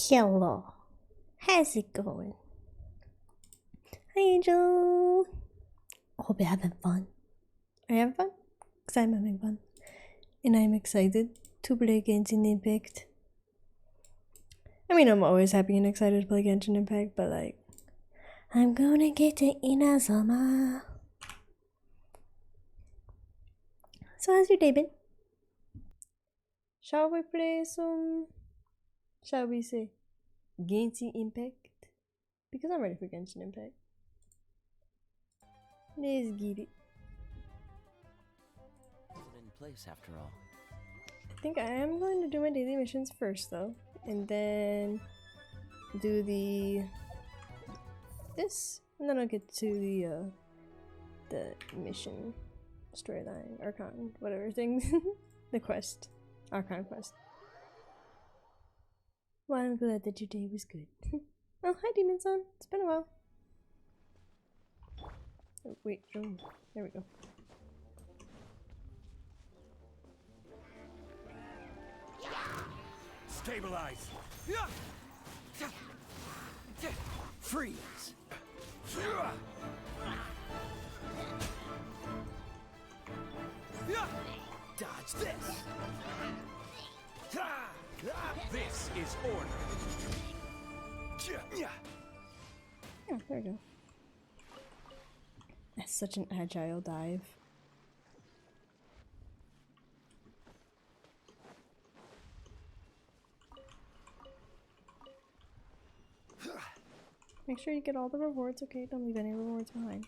Hello. How's it going? Hi, Angel. I hope you're having fun. Are you having fun? Because I'm having fun. And I'm excited to play Genshin Impact. I mean, I'm always happy and excited to play Genshin Impact, but like, I'm gonna get to Inazuma. So how's your day been? Shall we play some, shall we say, Genshin Impact? Because I'm ready for Genshin Impact. Let's get it. In place after all. I think I am going to do my daily missions first though, and then do this, and then I'll get to the mission storyline, Archon, whatever thing, the quest, Archon quest. Well, I'm glad that your day was good. Oh, hi, Demon Son. It's been a while. Oh, wait, oh, there we go. Stabilize. Freeze. Dodge this. This is order. Oh, there we go. That's such an agile dive. Make sure you get all the rewards, okay? Don't leave any rewards behind.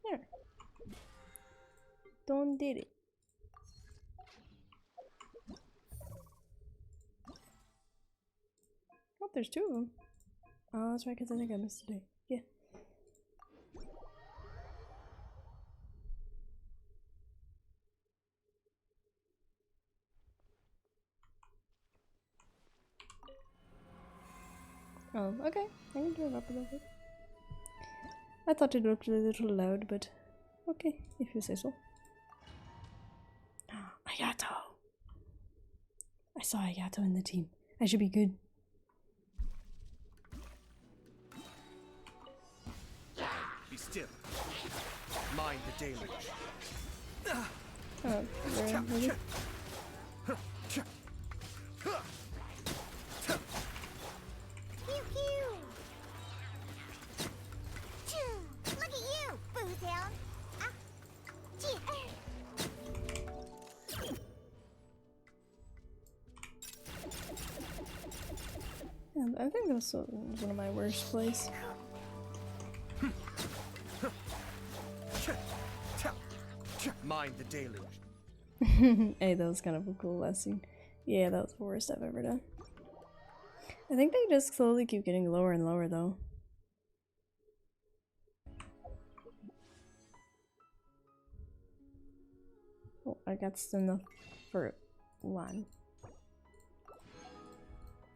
There. Don't did it. Oh, there's two of them. Oh, that's right, because I think I missed today. Yeah. Oh, okay. I can do it up a little bit. I thought it looked a little loud, but okay, if you say so. Ayato! I saw Ayato in the team. I should be good. Be still. Mind the deluge. Oh, maybe? Pew pew! Look at you, Boozehound! Ah, gee. Yeah, I think that was one of my worst plays. Mind the deluge. Hey, that was kind of a cool lesson. Yeah, that was the worst I've ever done. I think they just slowly keep getting lower and lower though. Oh, I got enough for one.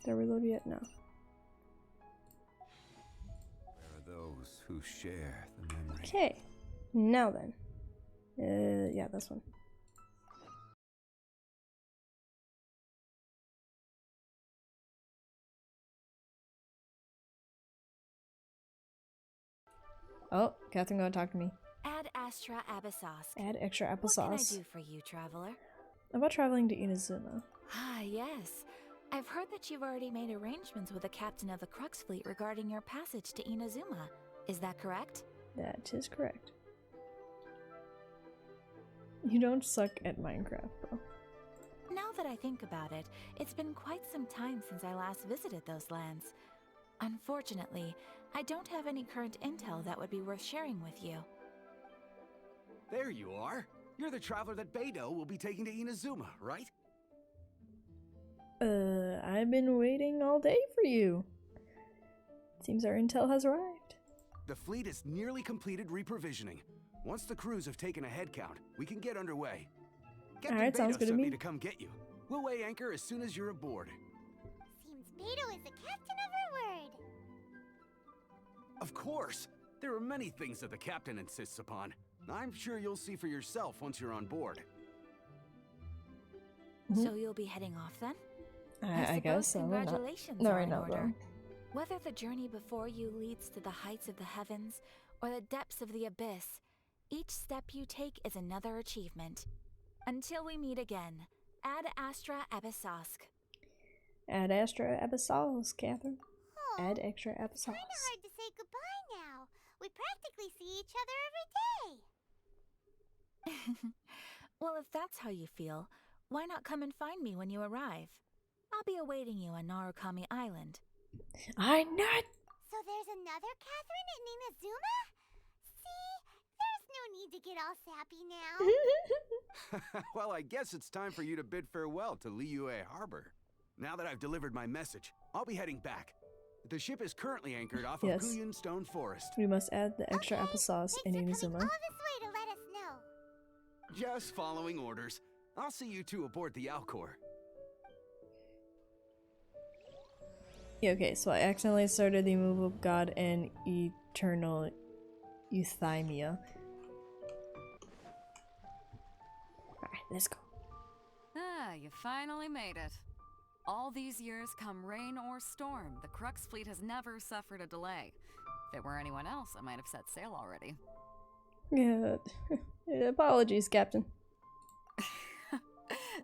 Did I reload yet? No. There are those who share the memory. Okay, now then. Yeah, this one. Oh, Catherine gonna talk to me. Add extra applesauce. Add extra What can I applesauce. do for you, traveler? About traveling to Inazuma. Ah, yes. I've heard that you've already made arrangements with the captain of the Crux fleet regarding your passage to Inazuma. Is that correct? That is correct. You don't suck at Minecraft, bro. Now that I think about it, it's been quite some time since I last visited those lands. Unfortunately, I don't have any current intel that would be worth sharing with you. There you are. You're the traveler that Beidou will be taking to Inazuma, right? I've been waiting all day for you. Seems our intel has arrived. The fleet is nearly completed reprovisioning. Once the crews have taken a head count, we can get underway. Captain Alright, sounds Beidou good to sent me. me to come get you. We'll weigh anchor as soon as you're aboard. Seems Beidou is the captain of her word. Of course! There are many things that the captain insists upon. I'm sure you'll see for yourself once you're on board. So you'll be heading off then? I guess so. We're not. Congratulations No, are right in now, order. though. Whether the journey before you leads to the heights of the heavens or the depths of the abyss, each step you take is another achievement. Until we meet again, Ad Astra Abyssosk. Ad Astra Abyssalis, Catherine. Oh, Add extra kinda Abyssalis. hard to say goodbye now. We practically see each other every day. Well, if that's how you feel, why not come and find me when you arrive? I'll be awaiting you on Narukami Island. I know it! So there's another Catherine in Inazuma? See? There's no need to get all sappy now. Well, I guess it's time for you to bid farewell to Liyue Harbor. Now that I've delivered my message, I'll be heading back. The ship is currently anchored off Yes. of Guyan Stone Forest. We must add the extra Okay, applesauce in thanks for coming Inazuma. all this way to let us know. Just following orders. I'll see you two aboard the Alcor. Yeah, okay, so I accidentally started the Immovable God and Eternal Euthymia. Alright, let's go. Ah, you finally made it. All these years, come rain or storm, the Crux fleet has never suffered a delay. If it were anyone else, I might have set sail already. Good. Apologies, Captain.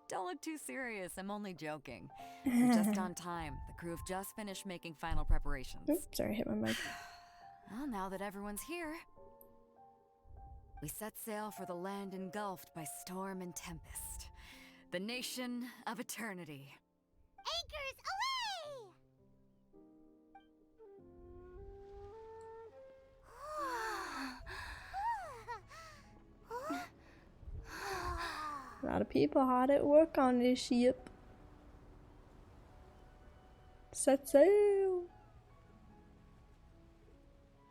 Don't look too serious, I'm only joking. You're just on time. The crew have just finished making final preparations. Oops, sorry, I hit my mic. Well, now that everyone's here, we set sail for the land engulfed by storm and tempest. The nation of eternity. Anchors away! A lot of people hard at work on this ship. Set sail!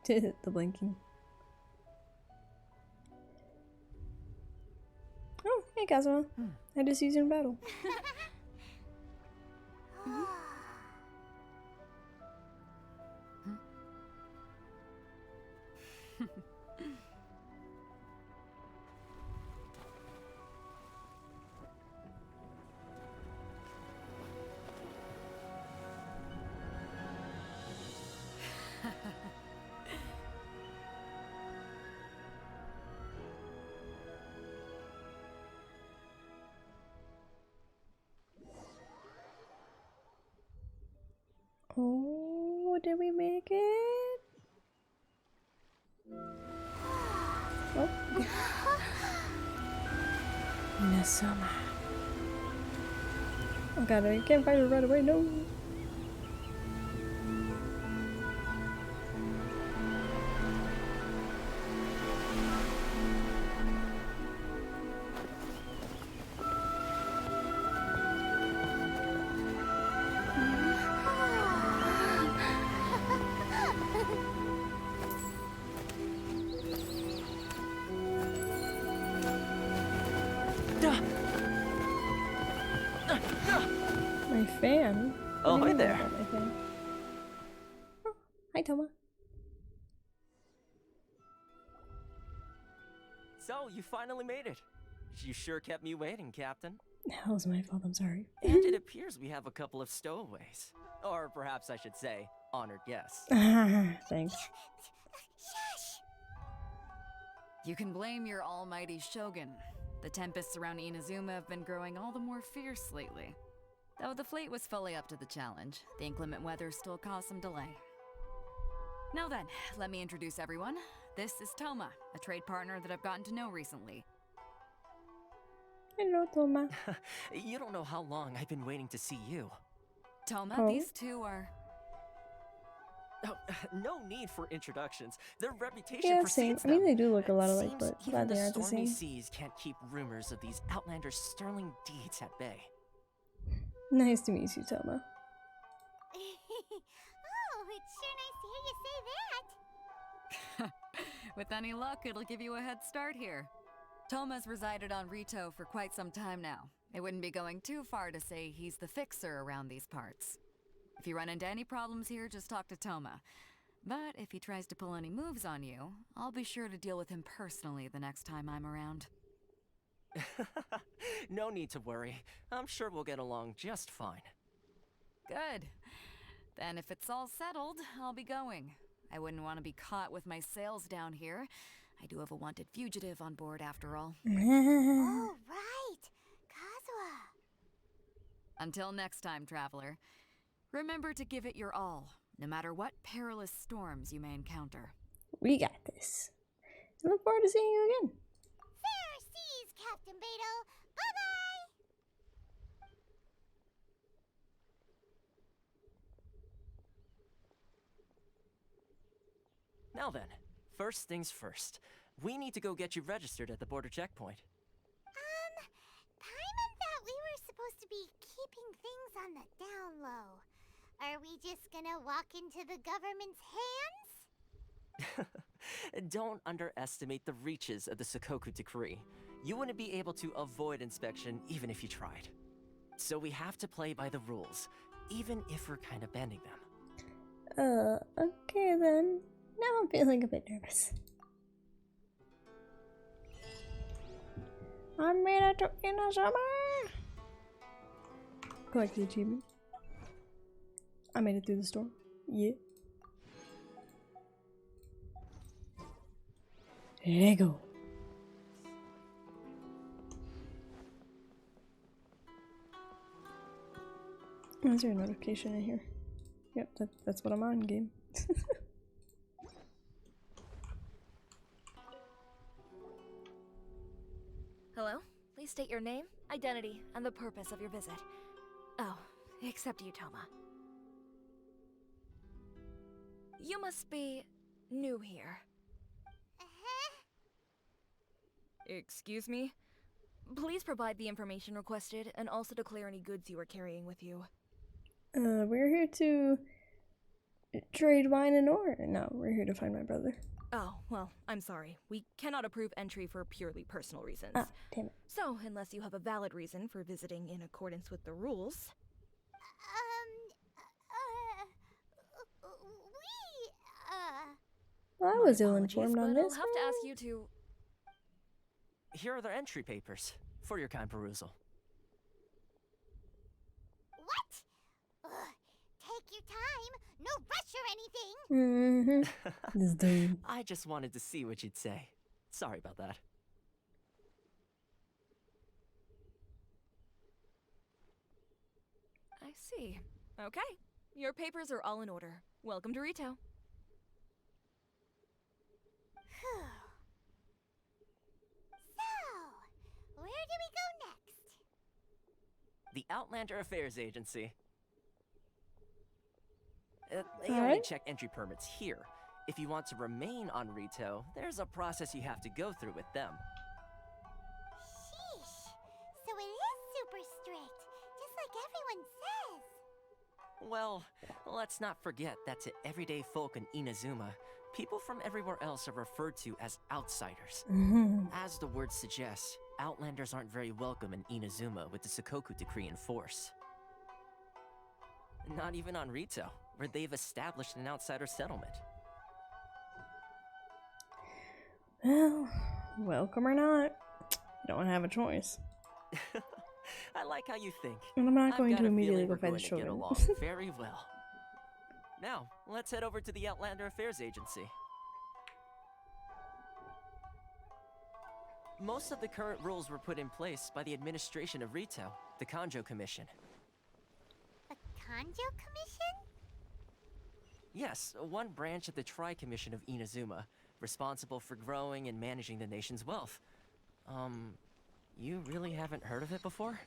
The blinking. Oh, hey Kazuma. I just used in battle. Oh, did we make it? Oh, okay. Inazuma. Oh god, I can't find her right away, no! My fan? Oh, What do hi you mean there. about my fan? Oh, hi, Toma. So, you finally made it. You sure kept me waiting, Captain. That was my fault, I'm sorry. And it appears we have a couple of stowaways. Or perhaps I should say, honored guests. Thanks. Shush! You can blame your almighty shogun. The tempests around Inazuma have been growing all the more fierce lately. Though the fleet was fully up to the challenge, the inclement weather still caused some delay. Now then, let me introduce everyone. This is Toma, a trade partner that I've gotten to know recently. Hello, Toma. You don't know how long I've been waiting to see you. Toma, Oh. these two are... Oh, no need for introductions. Their reputation Yeah, same. precedes I mean, them. they do look a lot alike, Seems but even glad they the aren't the stormy same. seas can't keep rumors of these outlanders' sterling deeds at bay. Nice to meet you, Toma. Oh, it's sure nice to hear you say that. With any luck, it'll give you a head start here. Toma's resided on Rito for quite some time now. It wouldn't be going too far to say he's the fixer around these parts. If you run into any problems here, just talk to Toma. But if he tries to pull any moves on you, I'll be sure to deal with him personally the next time I'm around. No need to worry. I'm sure we'll get along just fine. Good. Then if it's all settled, I'll be going. I wouldn't want to be caught with my sails down here. I do have a wanted fugitive on board after all. Oh, right. Kazuha. Until next time, traveler. Remember to give it your all, no matter what perilous storms you may encounter. We got this. I look forward to seeing you again. Fair seas, Captain Beto. Bye-bye. Now then, first things first. We need to go get you registered at the border checkpoint. Paimon thought we were supposed to be keeping things on the down low. Are we just gonna walk into the government's hands? Don't underestimate the reaches of the Sakoku decree. You wouldn't be able to avoid inspection even if you tried. So we have to play by the rules, even if we're kind of bending them. Okay then. Now I'm feeling a bit nervous. I'm ready to Inazuma! Collect the achievement. I made it through the storm. Yeah. Lego. Oh, is there a notification in here? Yep, that's what I'm on, game. Hello? Please state your name, identity, and the purpose of your visit. Oh, except Euthymia. You must be new here. Excuse me? Please provide the information requested and also declare any goods you are carrying with you. We're here to trade wine and ore. No, we're here to find my brother. Oh, well, I'm sorry. We cannot approve entry for purely personal reasons. Ah, damn it. So, unless you have a valid reason for visiting in accordance with the rules... Well, I was My ill-informed on apologies, this. but I'll have to ask you to... Here are their entry papers for your kind perusal. What? Take your time. No rush or anything. Mm-hmm. This dude. I just wanted to see what you'd say. Sorry about that. I see. Okay. Your papers are all in order. Welcome to Rito. So, where do we go next? The Outlander Affairs Agency. They only Alright. check entry permits here. If you want to remain on Rito, there's a process you have to go through with them. Sheesh. So it is super strict, just like everyone says. Well, let's not forget that to everyday folk in Inazuma, people from everywhere else are referred to as outsiders. As the word suggests, Outlanders aren't very welcome in Inazuma with the Sakoku decree in force. Not even on Rito, where they've established an outsider settlement. Well, welcome or not, you don't have a choice. I like how you think. And I'm not I've going got to a immediately feeling go we're fight the going to get children. along very well. Now, let's head over to the Outlander Affairs Agency. Most of the current rules were put in place by the administration of Rito, the Kanjo Commission. The Kanjo Commission? Yes, one branch of the Tri-Commission of Inazuma, responsible for growing and managing the nation's wealth. You really haven't heard of it before?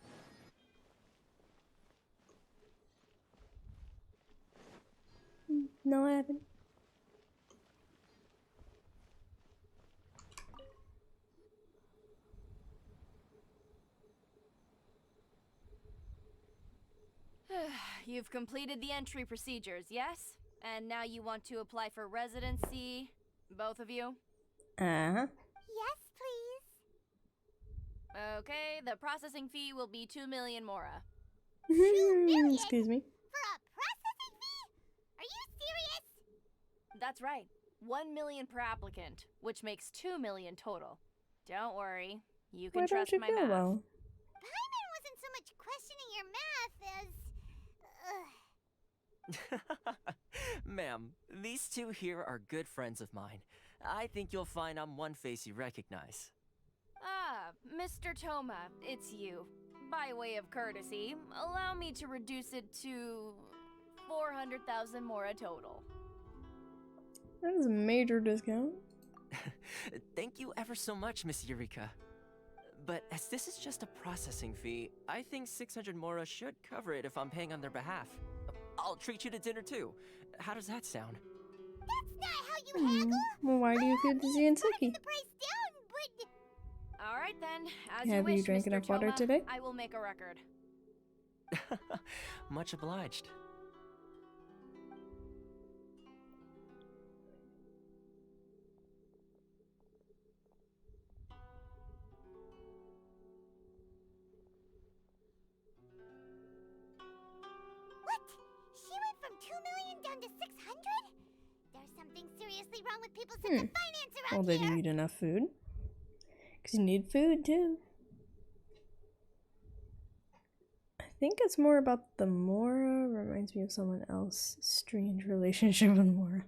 No, I haven't. You've completed the entry procedures, yes? And now you want to apply for residency, both of you? Uh-huh. Yes, please. Okay, the processing fee will be 2 million mora. million? Excuse me. For a processing fee? Are you serious? That's right. 1 million per applicant, which makes 2 million total. Don't worry, you can Why trust don't you my feel math. well? Paimon wasn't so much questioning your math as... Ma'am, these two here are good friends of mine. I think you'll find I'm one face you recognize. Ah, Mr. Toma, it's you. By way of courtesy, allow me to reduce it to 400,000 mora total. That is a major discount. Thank you ever so much, Miss Eureka. But as this is just a processing fee, I think 600 mora should cover it if I'm paying on their behalf. I'll treat you to dinner too. How does that sound? That's not how you haggle. Well, why do you feel dizzy and sicky? The price down, but All right then, as Have you you wish, drank Mr. enough water Toma, today? I will make a record. Much obliged. what? She went from 2 million down to 600? There's something seriously wrong with people's sense of finance Well, around did here. you eat enough food? Because you need food too. I think it's more about the Mora. Reminds me of someone else. Strange relationship with Mora.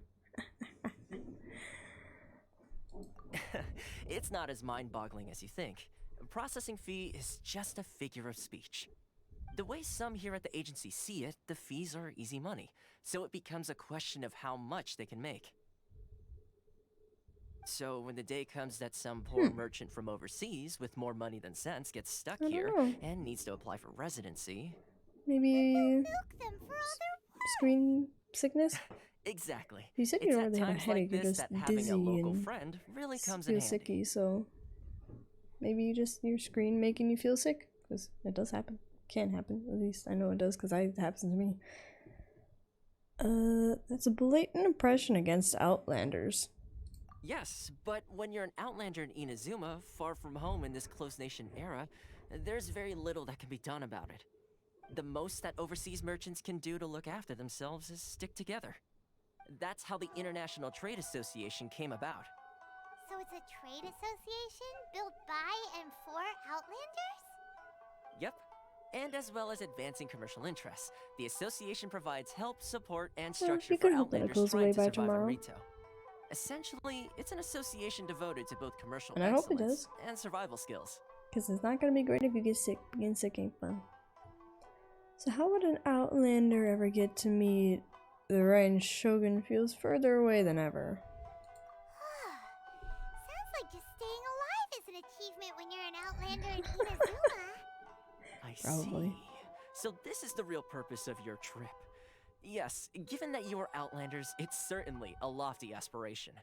It's not as mind-boggling as you think. Processing fee is just a figure of speech. The way some here at the agency see it, the fees are easy money, so it becomes a question of how much they can make. So when the day comes that some poor merchant from overseas with more money than sense gets stuck I don't here know. and needs to apply for residency... Maybe Milk them for all their screen sickness? Exactly. You said you It's don't at really have a times headache, like you're this just that having dizzy a local and friend really comes feel in handy. sicky, so maybe you just your screen making you feel sick, because it does happen. Can happen, at least I know it does, because it happens to me. That's a blatant oppression against Outlanders. Yes, but when you're an outlander in Inazuma, far from home in this closed nation era, there's very little that can be done about it. The most that overseas merchants can do to look after themselves is stick together. That's how the International Trade Association came about. So it's a trade association built by and for Outlanders? Yep. And as well as advancing commercial interests, the association provides help, support, and structure you for could hope that it outlanders goes trying away to by survive tomorrow. in retail. Essentially, it's an association devoted to both commercial And I hope it excellence does. and survival skills. Because it's not going to be great if you get sick. Being sick ain't fun. So how would an Outlander ever get to meet the Raiden Shogun feels further away than ever? Sounds like just staying alive is an achievement when you're an Outlander in Inazuma. I Probably. see. So this is the real purpose of your trip. Yes, given that you are Outlanders, it's certainly a lofty aspiration.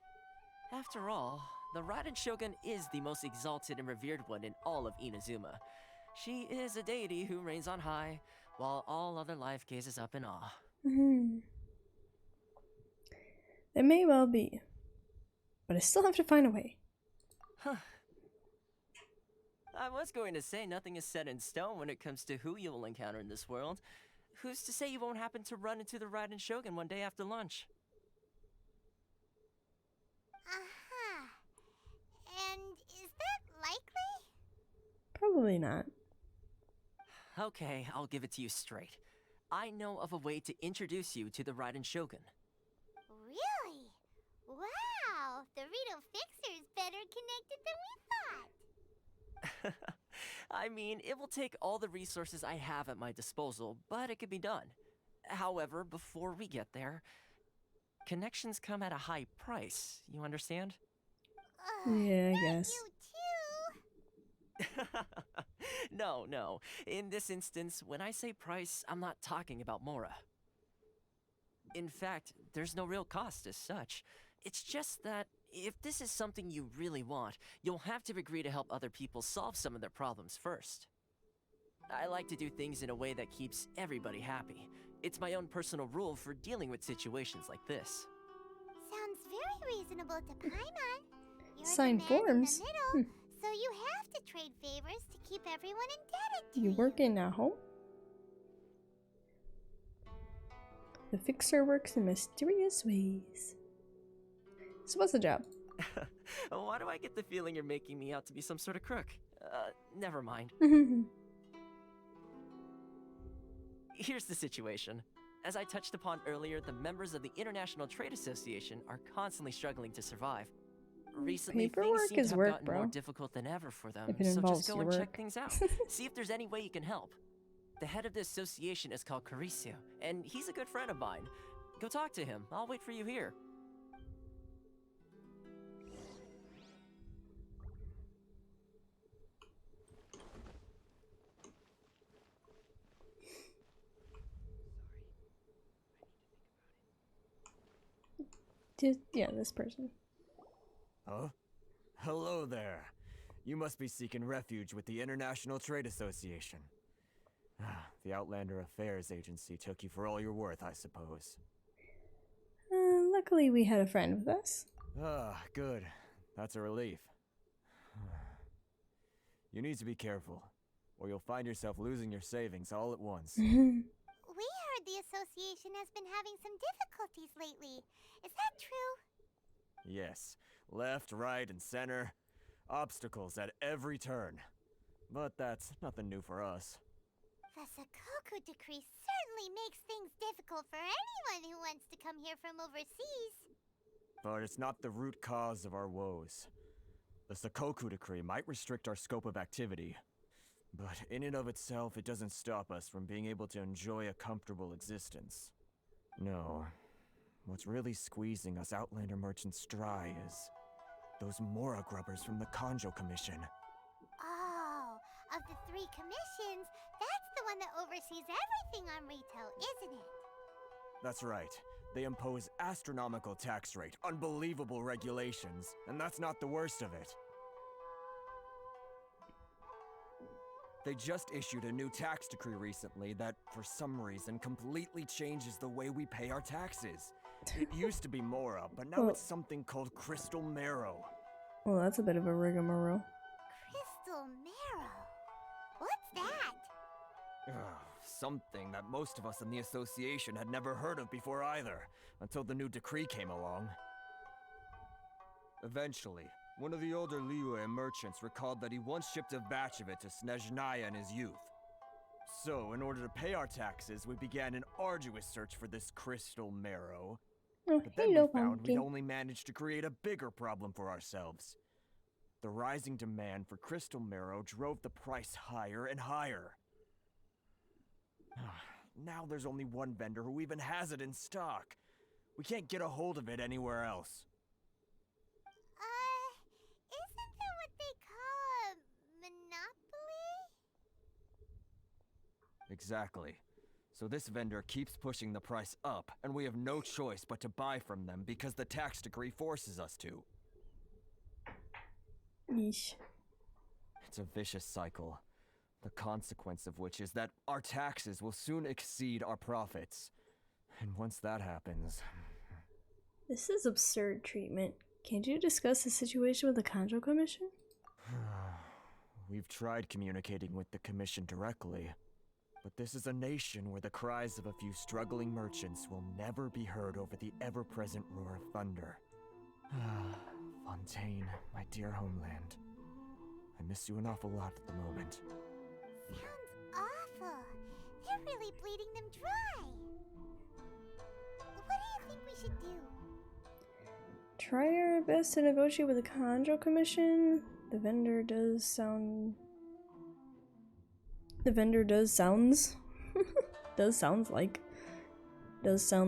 After all, the Raiden Shogun is the most exalted and revered one in all of Inazuma. She is a deity who reigns on high, while all other life gazes up in awe. It may well be. But I still have to find a way. Huh. I was going to say nothing is set in stone when it comes to who you will encounter in this world. Who's to say you won't happen to run into the Raiden Shogun one day after lunch? Uh-huh. And is that likely? Probably not. Okay, I'll give it to you straight. I know of a way to introduce you to the Raiden Shogun. Really? Wow, the Rito Fixer is better connected than we thought. I mean, it will take all the resources I have at my disposal, but it could be done. However, before we get there, connections come at a high price, you understand? Yeah, I guess. You too. No. In this instance, when I say price, I'm not talking about Mora. In fact, there's no real cost as such. It's just that if this is something you really want, you'll have to agree to help other people solve some of their problems first. I like to do things in a way that keeps everybody happy. It's my own personal rule for dealing with situations like this. Sounds very reasonable to Paimon. You're Sign the man forms? in the middle, so you have to trade favors to keep everyone indebted to You work in a home? The Fixer works in mysterious ways. So what's the job? Why do I get the feeling you're making me out to be some sort of crook? Never mind. Here's the situation. As I touched upon earlier, the members of the International Trade Association are constantly struggling to survive. Recently, things Paperwork seem to is have work, gotten bro. more difficult than ever for them, If it so just involves go your and check work. things out. See if there's any way you can help. The head of the association is called Caricio, and he's a good friend of mine. Go talk to him. I'll wait for you here. Yeah, this person. Huh? Hello there. You must be seeking refuge with the International Trade Association. The Outlander Affairs Agency took you for all you're worth, I suppose. Luckily we had a friend with us. Good. That's a relief. You need to be careful, or you'll find yourself losing your savings all at once. We heard the association has been having some difficulties lately. Is that true? Yes. Left, right, and center. Obstacles at every turn. But that's nothing new for us. The Sakoku decree certainly makes things difficult for anyone who wants to come here from overseas. But it's not the root cause of our woes. The Sakoku decree might restrict our scope of activity, but in and of itself, it doesn't stop us from being able to enjoy a comfortable existence. No. What's really squeezing us Outlander merchants dry is those Mora grubbers from the Kanjo Commission. Oh, of the 3 commissions, that's the one that oversees everything on retail, isn't it? That's right. They impose astronomical tax rate, unbelievable regulations, and that's not the worst of it. They just issued a new tax decree recently that, for some reason, completely changes the way we pay our taxes. It used to be Mora, but now it's something called Crystal Marrow. Well, that's a bit of a rigmarole. Crystal Marrow? What's that? Something that most of us in the association had never heard of before either, until the new decree came along. Eventually, one of the older Liyue merchants recalled that he once shipped a batch of it to Snezhnaya in his youth. So, in order to pay our taxes, we began an arduous search for this Crystal Marrow. Oh, But then hello, we found we'd wonky. only managed to create a bigger problem for ourselves. The rising demand for Crystal Marrow drove the price higher and higher. Now there's only one vendor who even has it in stock. We can't get a hold of it anywhere else. Isn't that what they call a monopoly? Exactly. So this vendor keeps pushing the price up, and we have no choice but to buy from them because the tax decree forces us to. Yeesh. It's a vicious cycle. The consequence of which is that our taxes will soon exceed our profits. And once that happens... This is absurd treatment. Can't you discuss the situation with the Kanjo Commission? We've tried communicating with the Commission directly, but this is a nation where the cries of a few struggling merchants will never be heard over the ever-present roar of thunder. Fontaine, my dear homeland. I miss you an awful lot at the moment. Sounds awful. They're really bleeding them dry. What do you think we should do? Try our best to negotiate with the Kanjo Commission. The vendor does sounds sound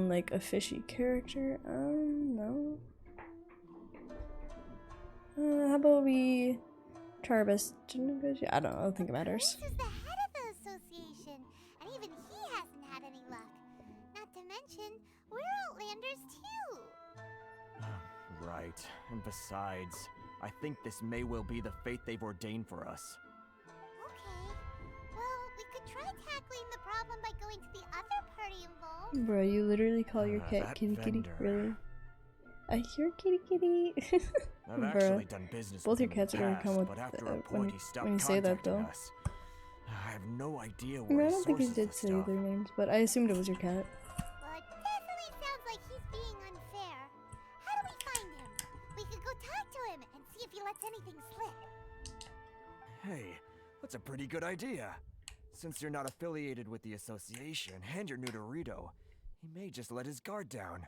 like a fishy character. No. How about we try our best to negotiate? I don't think it matters. This is the head of the association, and even he hasn't had any luck. Not to mention, we're Outlanders too. Right, and besides, I think this may well be the fate they've ordained for us. Okay. Well, we could try tackling the problem by going to the other party involved. Bro, you literally call your cat that kitty kitty? vendor. Really? I hear kitty kitty. I've Bruh. actually done business Both with your him in cats are gonna the come past, with but after when our point, he you stopped say that, contacting though. us. I have no idea I where mean, I he don't think he sources did the say stuff. their names, but I assumed it was your cat. Well, it definitely sounds like he's being unfair. How do we find him? We could go talk to him and see if he lets anything slip. Hey, that's a pretty good idea. Since you're not affiliated with the association and you're new to Rito, He may just let his guard down.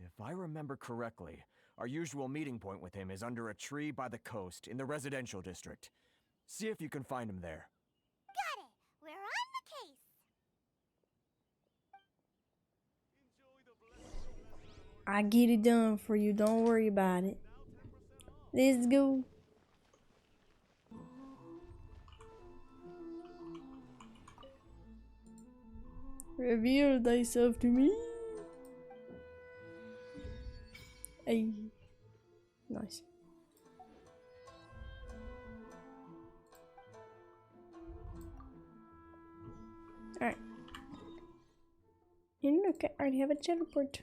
If I remember correctly, our usual meeting point with him is under a tree by the coast in the residential district. See if you can find him there. Got it! We're on the case! I get it done for you. Don't worry about it. Let's go. Reveal thyself to me. Hey. Nice. Alright. And look, I already have a teleport.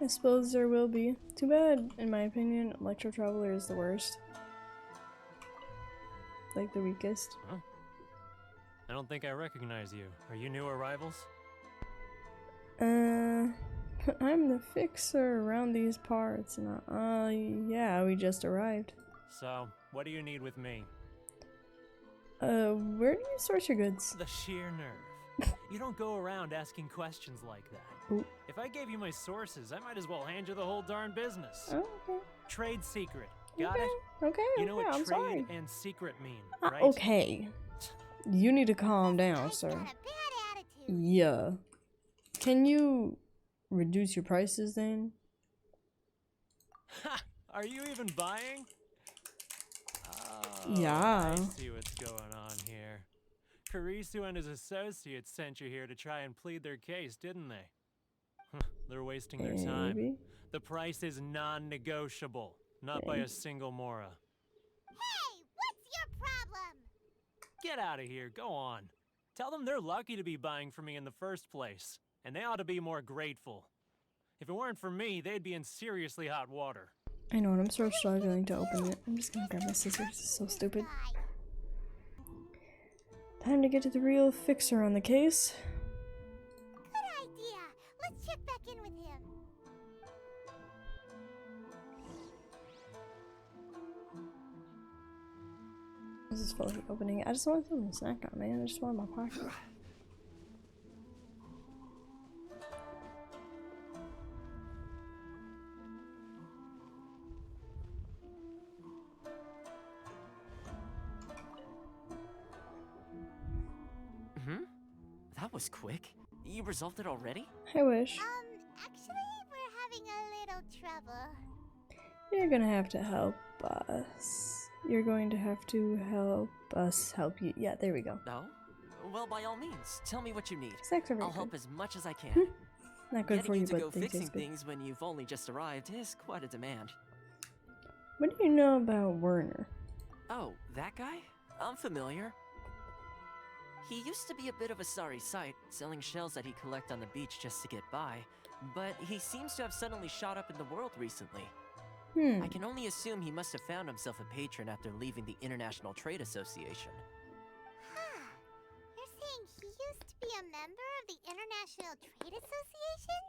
I suppose there will be. Too bad, in my opinion, Electro Traveler is the worst. Like the weakest. Huh? I don't think I recognize you. Are you new arrivals? I'm the fixer around these parts, and yeah, we just arrived. So, what do you need with me? Where do you source your goods? The sheer nerve. You don't go around asking questions like that. Ooh. If I gave you my sources, I might as well hand you the whole darn business. Oh, okay. Trade secret. Got Okay. it? Okay, You know what I'm trade sorry. and secret mean, right? Okay. You need to calm down, Guy's sir. got a bad attitude. Yeah. Can you reduce your prices then? Ha! Are you even buying? Oh, Yeah. I see what's going on here. Karisu and his associates sent you here to try and plead their case, didn't they? They're wasting their time. Maybe. The price is non-negotiable, not by a single Mora. Hey, what's your problem? Get out of here, go on. Tell them they're lucky to be buying from me in the first place, and they ought to be more grateful. If it weren't for me, they'd be in seriously hot water. I know, and I'm so struggling to open it. I'm just gonna grab my scissors. It's so stupid. Guy. Time to get to the real fixer on the case. Good idea. Let's check back in with him. This is fully opening. I just want something to snack on, man. I just want my pocket. That was quick. You resolved it already? I wish. Actually, we're having a little trouble. You're gonna have to help us. You're going to have to help us help you. Yeah, there we go. No? Well, by all means, tell me what you need. Sex are very I'll help good. as much as I can. Not good Getting for you you, to but go they fixing taste good. things when you've only just arrived is quite a demand. What do you know about Werner? Oh, that guy? I'm familiar. He used to be a bit of a sorry sight, selling shells that he'd collect on the beach just to get by, but he seems to have suddenly shot up in the world recently. I can only assume he must have found himself a patron after leaving the International Trade Association. Huh. You're saying he used to be a member of the International Trade Association?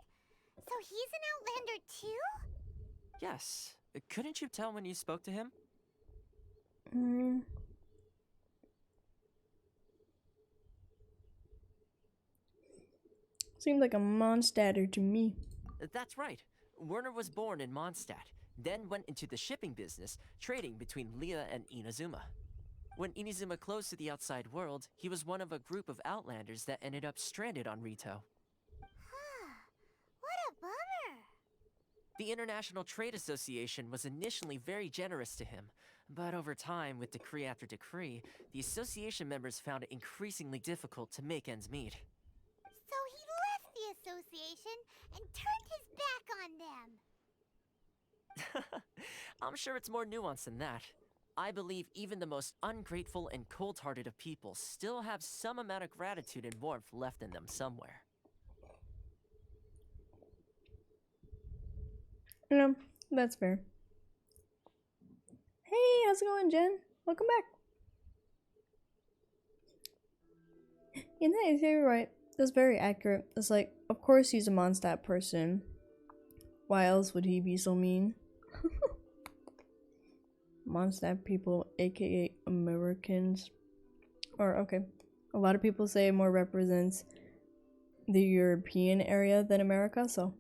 So he's an Outlander too? Yes. Couldn't you tell when you spoke to him? Seemed like a Mondstadter to me. That's right. Werner was born in Mondstadt, then went into the shipping business, trading between Leah and Inazuma. When Inazuma closed to the outside world, he was one of a group of Outlanders that ended up stranded on Rito. Huh. What a bummer. The International Trade Association was initially very generous to him, but over time, with decree after decree, the association members found it increasingly difficult to make ends meet. So he left the association and turned his back on them. I'm sure it's more nuanced than that. I believe even the most ungrateful and cold-hearted of people still have some amount of gratitude and warmth left in them somewhere. No, that's fair. Hey, how's it going, Jen? Welcome back. Yeah, you're right. That's very accurate. It's like, of course he's a Mondstadt person. Why else would he be so mean? Mondstadt people, aka Americans. Or, okay. A lot of people say it more represents the European area than America, so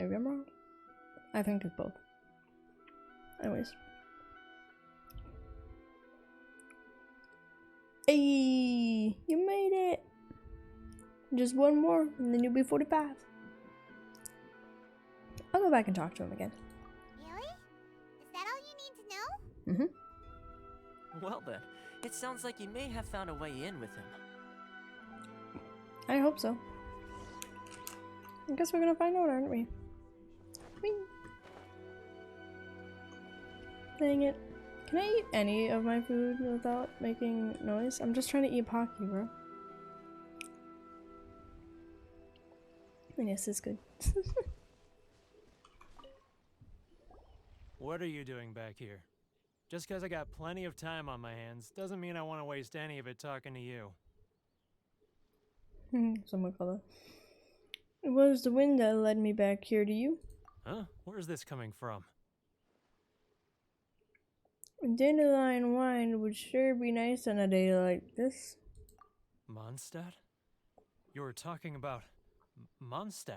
maybe I'm wrong. I think it's both. Anyways. Hey, you made it! Just one more, and then you'll be 45. I'll go back and talk to him again. Really? Is that all you need to know? Well then, it sounds like you may have found a way in with him. I hope so. I guess we're gonna find out, aren't we? Whee! Dang it. Can I eat any of my food without making noise? I'm just trying to eat Pocky, bro. And yes, it's good. What are you doing back here? Just because I got plenty of time on my hands doesn't mean I want to waste any of it talking to you. Someone call it. It was the wind that led me back here to you. Huh? Where's this coming from? Dandelion wine would sure be nice on a day like this. Mondstadt? You were talking about Mondstadt.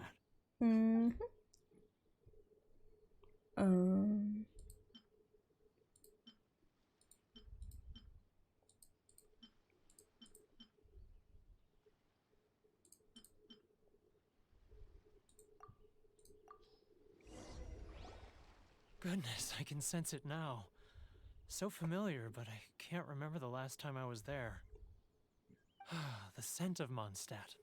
Goodness, I can sense it now. So familiar, but I can't remember the last time I was there. The scent of Mondstadt.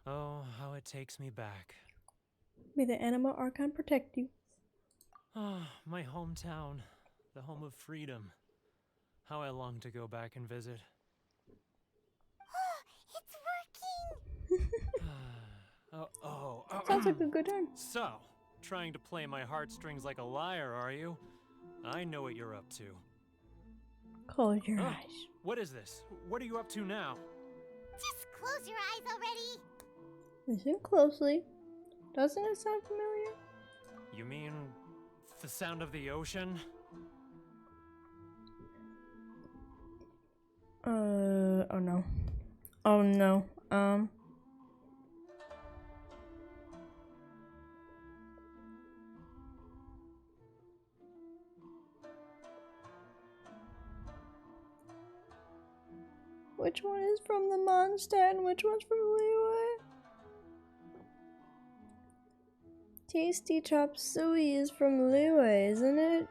Oh, how it takes me back. May the animal Archon protect you. Ah, my hometown. The home of freedom. How I long to go back and visit. It's working! Sounds like a good time. So, trying to play my heartstrings like a liar, are you? I know what you're up to. Close your eyes. What is this? What are you up to now? Just close your eyes already! Listen closely. Doesn't it sound familiar? You mean the sound of the ocean? Oh no. Oh no. Which one is from the Mondstadt and which one's from Liyue? Tasty Chop Suey is from Liyue, isn't it?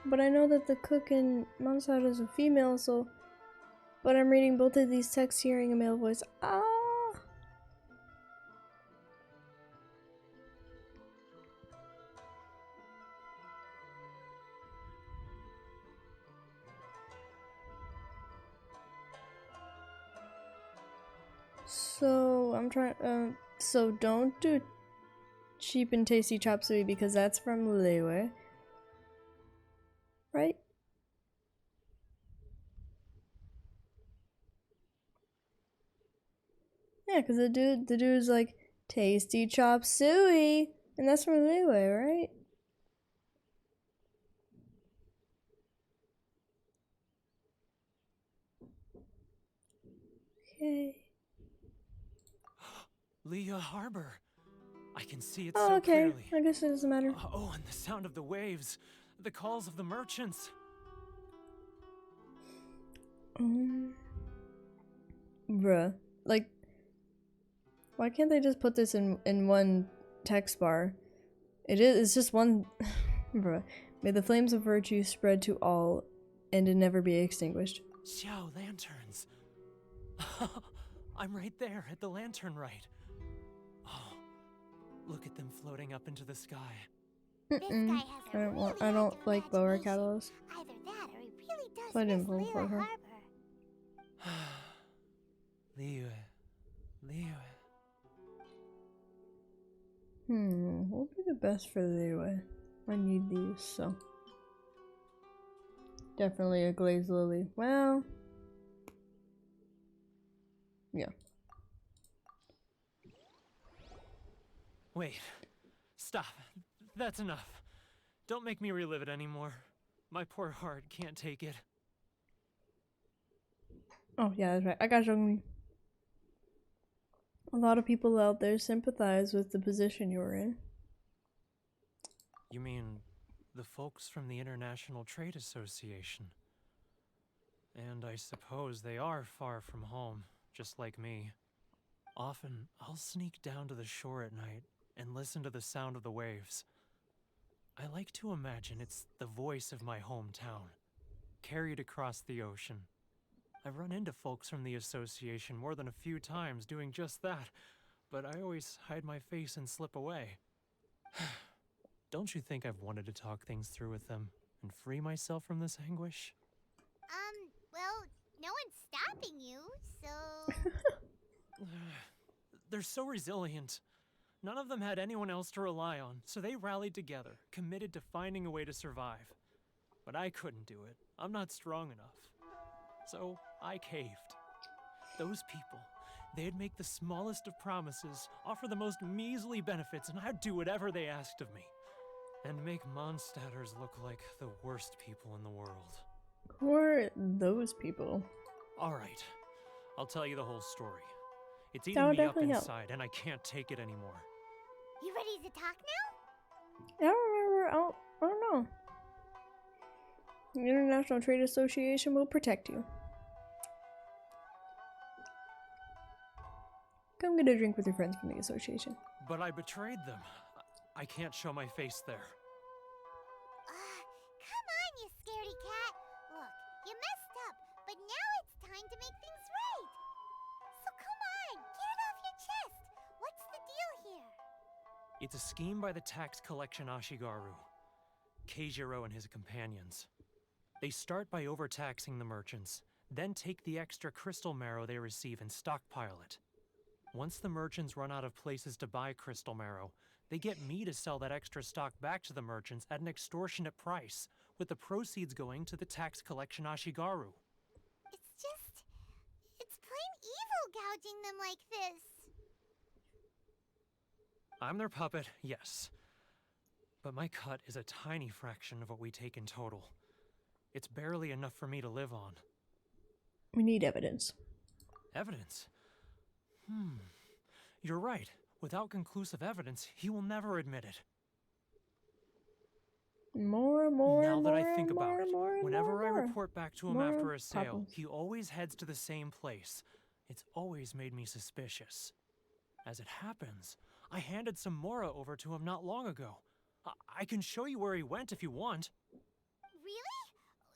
But I know that the cook in Mondstadt is a female, so... But I'm reading both of these texts hearing a male voice. Ah! So, I'm trying, so don't do cheap and tasty chop suey because that's from Liyue. Right? Yeah, because the dude's like, tasty chop suey, and that's from Liyue, right? Okay. Leah Harbor. I can see it Oh, so okay. clearly. I guess it doesn't matter. Oh, and the sound of the waves. The calls of the merchants. Bruh. Like, why can't they just put this in one text bar? It's just one... Bruh. May the flames of virtue spread to all and it never be extinguished. Xiao lanterns. I'm right there at the lantern right. Oh, look at them floating up into the sky. This guy has I don't like lower catalysts. Either that or he really does So I didn't miss vote for Liyue her. Harbor. Liyue. What would be the best for Liyue? I need these, so. Definitely a glazed lily. Well, yeah. Wait. Stop. That's enough. Don't make me relive it anymore. My poor heart can't take it. Oh, yeah, that's right. I got you. A lot of people out there sympathize with the position you're in. You mean the folks from the International Trade Association? And I suppose they are far from home, just like me. Often, I'll sneak down to the shore at night and listen to the sound of the waves. I like to imagine it's the voice of my hometown, carried across the ocean. I've run into folks from the association more than a few times doing just that, but I always hide my face and slip away. Don't you think I've wanted to talk things through with them and free myself from this anguish? Well, no one's stopping you, so... They're so resilient. None of them had anyone else to rely on, so they rallied together, committed to finding a way to survive. But I couldn't do it. I'm not strong enough. So I caved. Those people, they'd make the smallest of promises, offer the most measly benefits, and I'd do whatever they asked of me. And make Mondstadters look like the worst people in the world. Who are those people? Alright, I'll tell you the whole story. It's eating me up inside, and I can't take it anymore. You ready to talk now? I don't remember. I don't know. The International Trade Association will protect you. Come get a drink with your friends from the association. But I betrayed them. I can't show my face there. Come on, you scaredy cat. Look, you messed up, but now it's time to make things right. So come on, get it off your chest. What's the deal here? It's a scheme by the tax collection Ashigaru, Keijiro and his companions. They start by overtaxing the merchants, then take the extra crystal marrow they receive and stockpile it. Once the merchants run out of places to buy crystal marrow, they get me to sell that extra stock back to the merchants at an extortionate price, with the proceeds going to the tax collection Ashigaru. It's plain evil gouging them like this. I'm their puppet, yes. But my cut is a tiny fraction of what we take in total. It's barely enough for me to live on. We need evidence. Evidence? You're right. Without conclusive evidence, he will never admit it. Now that I think about it, whenever I report back to him after a sale, he always heads to the same place. It's always made me suspicious. As it happens, I handed some Mora over to him not long ago. I can show you where he went if you want. Really?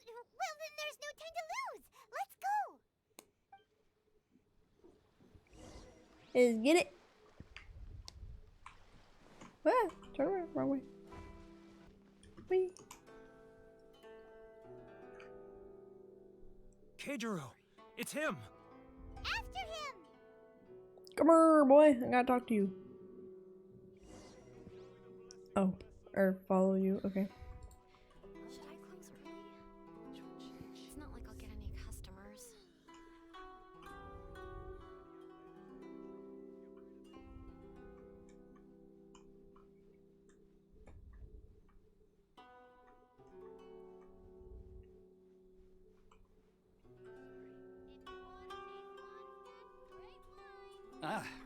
Well, then there's no time to lose. Let's go. Let's get it. Ah, turn around, wrong way. Whee. Keijiro, it's him. After him. Come here, boy. I gotta talk to you. Oh, or follow you. Okay. Should I close early? It's not like I'll get any customers.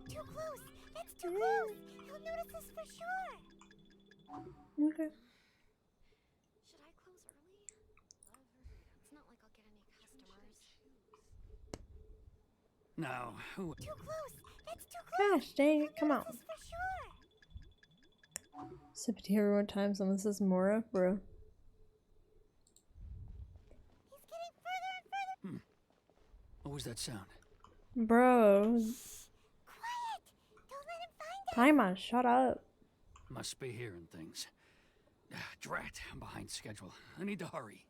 Too close. That's too close. He'll notice us for sure. Okay. Should I close early? It's not like I'll get any customers. No, who? Too close. That's too close. Gosh dang it, come on. For sure. Sip it here one time, someone says Mora, bro. He's getting further and further. What was that sound? Bro. Quiet. Don't let him find us. Paimon, shut up. Must be hearing things. Drat, I'm behind schedule. I need to hurry.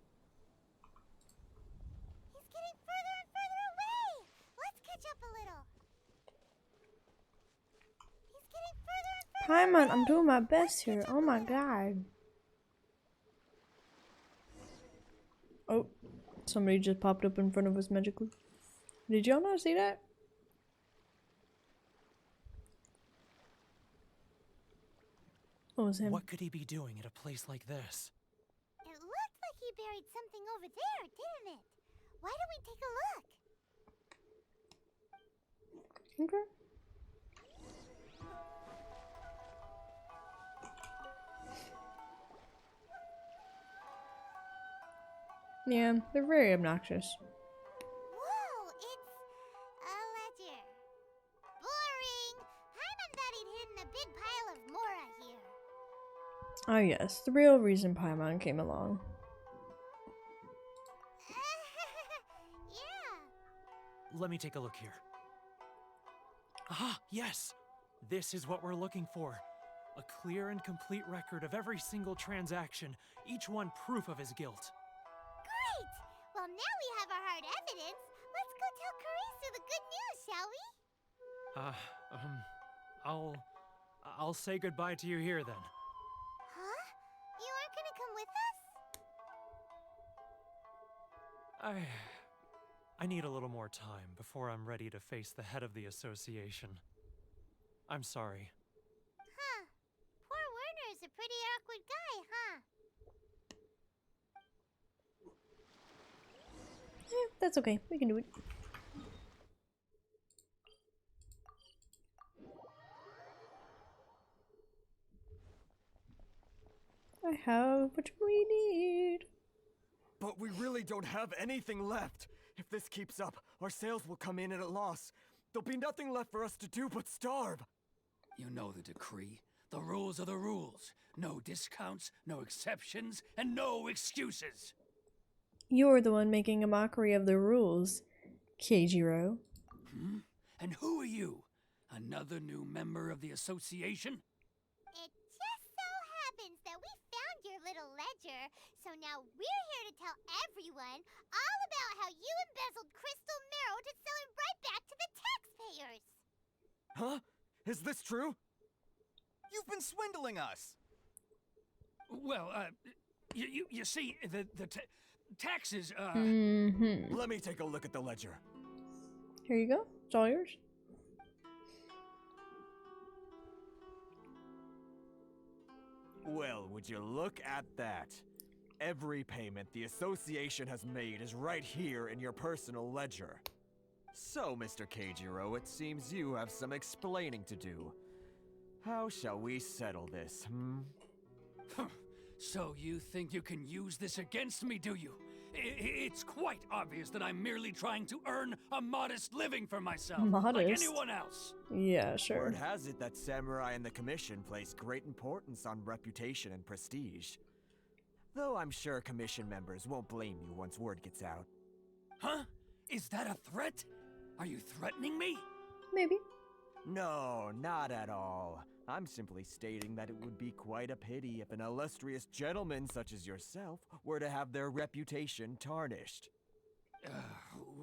He's getting further and further away. Let's catch up a little. He's getting further and further Paimon, away. I'm doing my best here. Oh my god. Oh, Somebody just popped up in front of us magically. Did y'all not see that? What was him? What could he be doing at a place like this? It looked like he buried something over there, didn't it? Why don't we take a look? Okay. Yeah, they're very obnoxious. Whoa, it's a ledger. Boring. Paimon thought he'd hidden a big pile of Mora here. Oh yes, the real reason Paimon came along. Yeah. Let me take a look here. Ah, yes! This is what we're looking for. A clear and complete record of every single transaction, each one proof of his guilt. Great! Well, now we have our hard evidence. Let's go tell Karisu the good news, shall we? I'll say goodbye to you here then. Huh? You aren't gonna come with us? I need a little more time before I'm ready to face the head of the association. I'm sorry. Huh. Poor Werner's a pretty awkward guy, huh? Yeah, that's okay. We can do it. I have what we need. But we really don't have anything left. If this keeps up, our sales will come in at a loss. There'll be nothing left for us to do but starve. You know the decree. The rules are the rules. No discounts, no exceptions, and no excuses. You're the one making a mockery of the rules, Keijiro. Hmm? And who are you? Another new member of the association? It just so happens that we found your little ledger, so now we're here to tell everyone all about how you embezzled crystal marrow to sell it right back to the taxpayers. Huh? Is this true? You've been swindling us! Well, you see, the taxes, Let me take a look at the ledger. Here you go. It's all yours. Well, would you look at that? Every payment the association has made is right here in your personal ledger. So, Mr. Keijiro, it seems you have some explaining to do. How shall we settle this, So you think you can use this against me, do you? It's quite obvious that I'm merely trying to earn a modest living for myself, like Modest? anyone else. Yeah, sure. Word has it that samurai and the commission place great importance on reputation and prestige. Though I'm sure commission members won't blame you once word gets out. Huh? Is that a threat? Are you threatening me? Maybe. No, not at all. I'm simply stating that it would be quite a pity if an illustrious gentleman such as yourself were to have their reputation tarnished.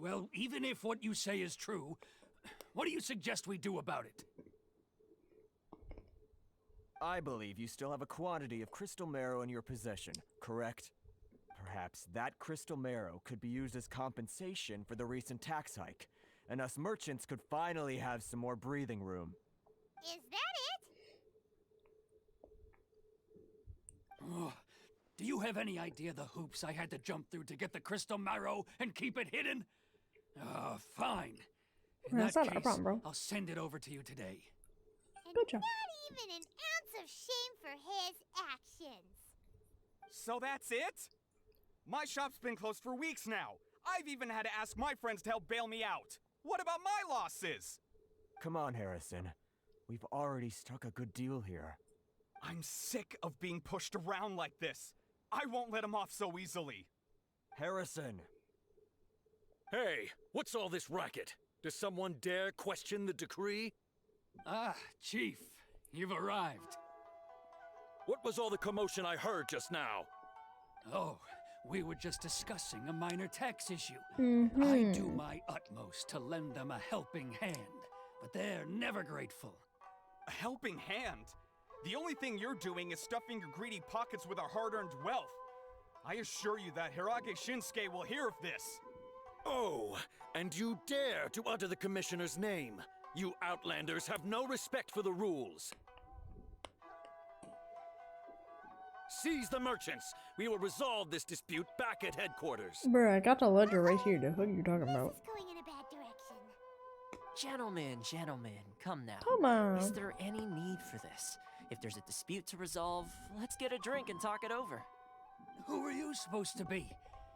Well, even if what you say is true, what do you suggest we do about it? I believe you still have a quantity of crystal marrow in your possession, correct? Perhaps that crystal marrow could be used as compensation for the recent tax hike, and us merchants could finally have some more breathing room. Is that it? Oh, do you have any idea the hoops I had to jump through to get the crystal marrow and keep it hidden? Fine. In That's that not a case, problem, bro. I'll send it over to you today. And Good job. not even an ounce of shame for his actions. So that's it? My shop's been closed for weeks now. I've even had to ask my friends to help bail me out. What about my losses? Come on, Harrison. We've already struck a good deal here. I'm sick of being pushed around like this. I won't let him off so easily. Harrison! Hey, what's all this racket? Does someone dare question the decree? Ah, Chief, you've arrived. What was all the commotion I heard just now? Oh, we were just discussing a minor tax issue. Mm-hmm. I do my utmost to lend them a helping hand, but they're never grateful. A helping hand? The only thing you're doing is stuffing your greedy pockets with our hard-earned wealth. I assure you that Hirage Shinsuke will hear of this. Oh, and you dare to utter the Commissioner's name. You Outlanders have no respect for the rules. Seize the merchants. We will resolve this dispute back at headquarters. Bruh, I got the ledger right here. The fuck are you talking about? This is going in a bad direction. Gentlemen, come now. Come on. Is there any need for this? If there's a dispute to resolve, let's get a drink and talk it over. Who are you supposed to be?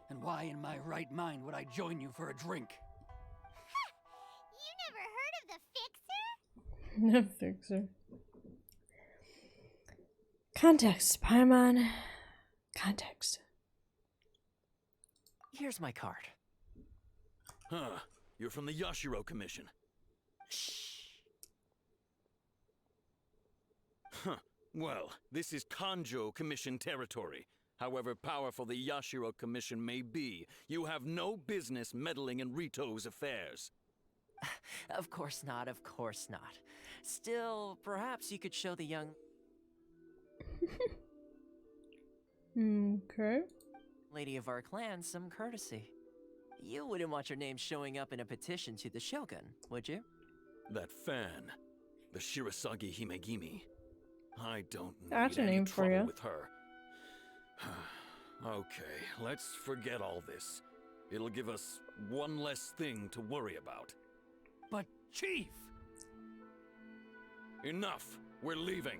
And why in my right mind would I join you for a drink? You never heard of the Fixer? The Fixer. Context, Paimon. Context. Here's my card. Huh. You're from the Yashiro Commission. Shh. Huh. Well, this is Kanjo Commission territory. However powerful the Yashiro Commission may be, you have no business meddling in Rito's affairs. Of course not, of course not. Still, perhaps you could show the young... Okay. lady of our clan some courtesy. You wouldn't want your name showing up in a petition to the Shogun, would you? That fan, the Shirasagi Himegimi. I don't That's need a any name for trouble you. with her. Okay, let's forget all this. It'll give us one less thing to worry about. But, Chief! Enough! We're leaving.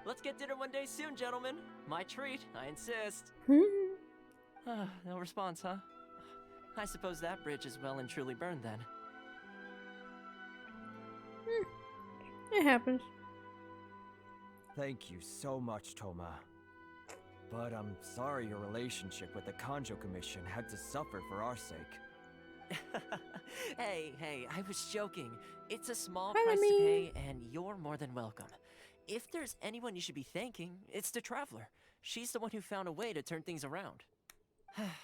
Let's get dinner one day soon, gentlemen. My treat, I insist. No response, huh? I suppose that bridge is well and truly burned then. It happens. Thank you so much, Toma. But I'm sorry your relationship with the Kanjo Commission had to suffer for our sake. Hey, I was joking. It's a small Hi, price to Lemmy. pay, and you're more than welcome. If there's anyone you should be thanking, it's the Traveler. She's the one who found a way to turn things around.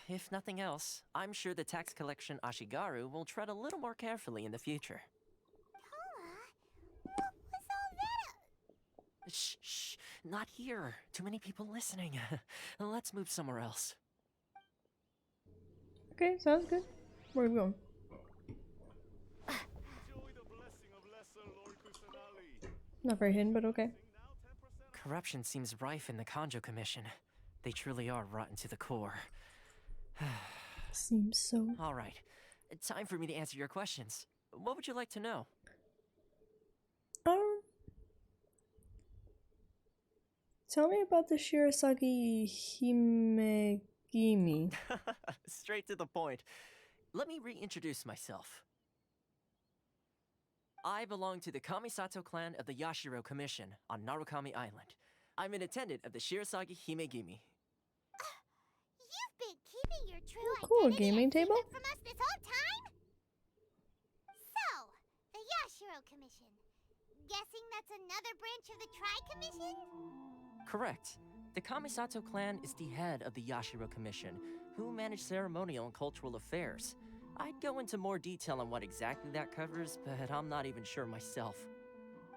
If nothing else, I'm sure the tax collection Ashigaru will tread a little more carefully in the future. What was all that? Shh, not here. Too many people listening. Let's move somewhere else. Okay, sounds good. Where are we going? Not very hidden, but okay. Corruption seems rife in the Kanjo Commission. They truly are rotten to the core. Seems so. All right, time for me to answer your questions. What would you like to know? Tell me about the Shirasagi Himegimi. Straight to the point. Let me reintroduce myself. I belong to the Kamisato clan of the Yashiro Commission on Narukami Island. I'm an attendant of the Shirasagi Himegimi. You've been keeping your true Cool, identity gaming a secret table? from us this whole time? So, the Yashiro Commission. Guessing that's another branch of the Tri-Commission? Correct. The Kamisato clan is the head of the Yashiro Commission, who manage ceremonial and cultural affairs. I'd go into more detail on what exactly that covers, but I'm not even sure myself.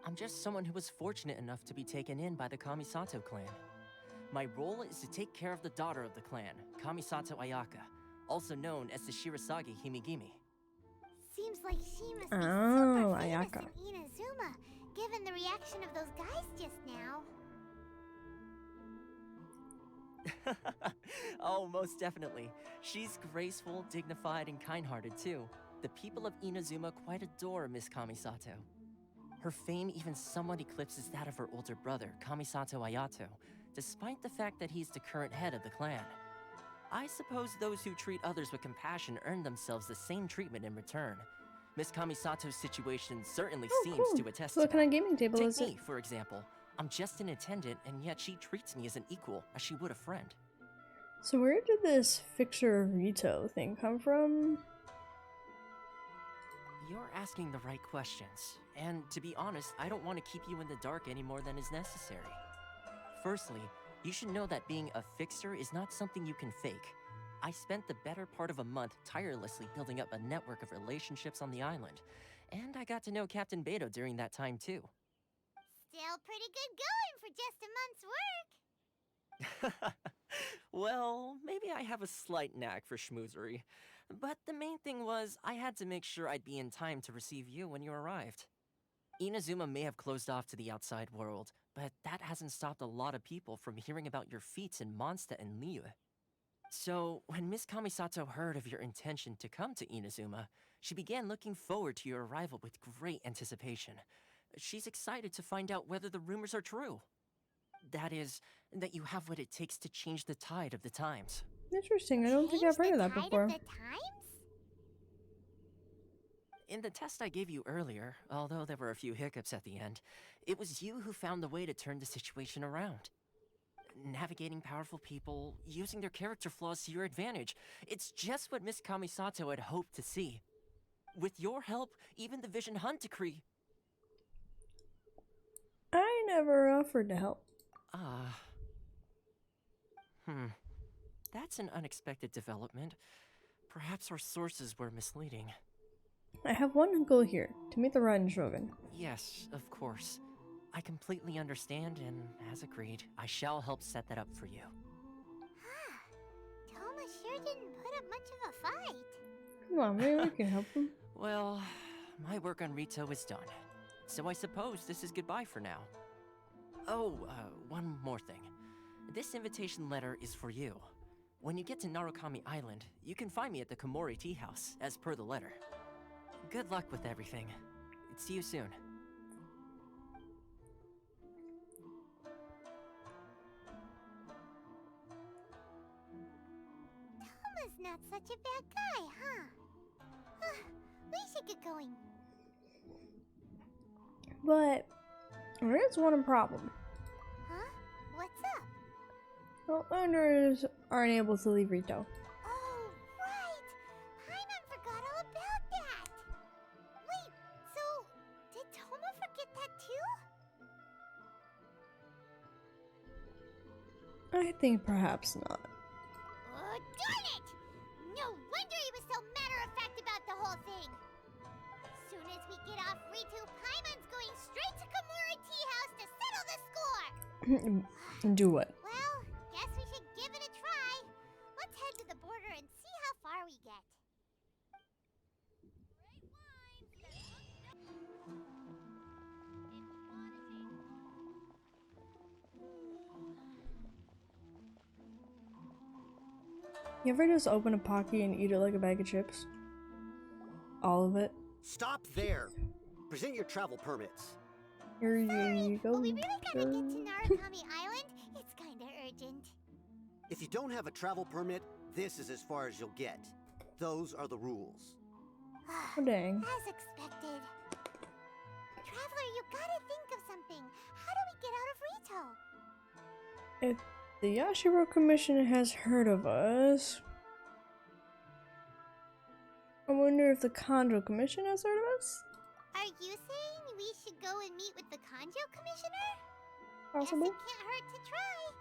I'm just someone who was fortunate enough to be taken in by the Kamisato clan. My role is to take care of the daughter of the clan, Kamisato Ayaka, also known as the Shirasagi Himegimi. Seems like she must be Oh, super famous Ayaka. in Inazuma, given the reaction of those guys just now. Oh, most definitely. She's graceful, dignified, and kind-hearted too. The people of Inazuma quite adore Miss Kamisato. Her fame even somewhat eclipses that of her older brother, Kamisato Ayato, despite the fact that he's the current head of the clan. I suppose those who treat others with compassion earn themselves the same treatment in return. Miss Kamisato's situation certainly seems cool. to attest So to what kind of gaming table Take is it? me, for example. I'm just an attendant, and yet she treats me as an equal, as she would a friend. So where did this Fixer Rito thing come from? You're asking the right questions, and to be honest, I don't want to keep you in the dark any more than is necessary. Firstly, you should know that being a fixer is not something you can fake. I spent the better part of a month tirelessly building up a network of relationships on the island, and I got to know Captain Beto during that time too. Still pretty good going for just a month's work. Well, maybe I have a slight knack for schmoozery. But the main thing was, I had to make sure I'd be in time to receive you when you arrived. Inazuma may have closed off to the outside world, but that hasn't stopped a lot of people from hearing about your feats in Mondstadt and Liyue. So, when Miss Kamisato heard of your intention to come to Inazuma, she began looking forward to your arrival with great anticipation. She's excited to find out whether the rumors are true. That is, that you have what it takes to change the tide of the times. Interesting. I don't think I've heard of that before. In the test I gave you earlier, although there were a few hiccups at the end, it was you who found the way to turn the situation around. Navigating powerful people, using their character flaws to your advantage. It's just what Miss Kamisato had hoped to see. With your help, even the Vision Hunt decree. I never offered to help. That's an unexpected development. Perhaps our sources were misleading. I have one goal here, to meet the Rotten Shogun. Yes, of course. I completely understand, and as agreed, I shall help set that up for you. Toma sure didn't put up much of a fight. Come on, maybe we can help him. Well, my work on Rito is done. So I suppose this is goodbye for now. Oh, one more thing. This invitation letter is for you. When you get to Narukami Island, you can find me at the Komori Tea House, as per the letter. Good luck with everything. See you soon. Toma's not such a bad guy, huh? We should get going. But there is one problem. Huh? What's up? Outlanders aren't able to leave Rito. Oh, right! Paimon forgot all about that! Wait, so did Toma forget that too? I think perhaps not. Oh, darn it! No wonder he was so matter-of-fact about the whole thing! Soon as we get off Ritu, Paimon's going straight to Komori Tea House to settle the score! Do what? Well, guess we should give it a try. Let's head to the border and see how far we get. You ever just open a Pocky and eat it like a bag of chips? All of it? Stop there! Present your travel permits. Here you go. But we really gotta get to Narukami Island. It's kinda urgent. If you don't have a travel permit, this is as far as you'll get. Those are the rules. Oh, dang. As expected. Traveler, you gotta think of something. How do we get out of Rito? If the Yashiro Commission has heard of us, I wonder if the Kanjo Commission has heard of us? Are you saying we should go and meet with the Kanjo Commissioner? Possible. Guess it can't hurt to try.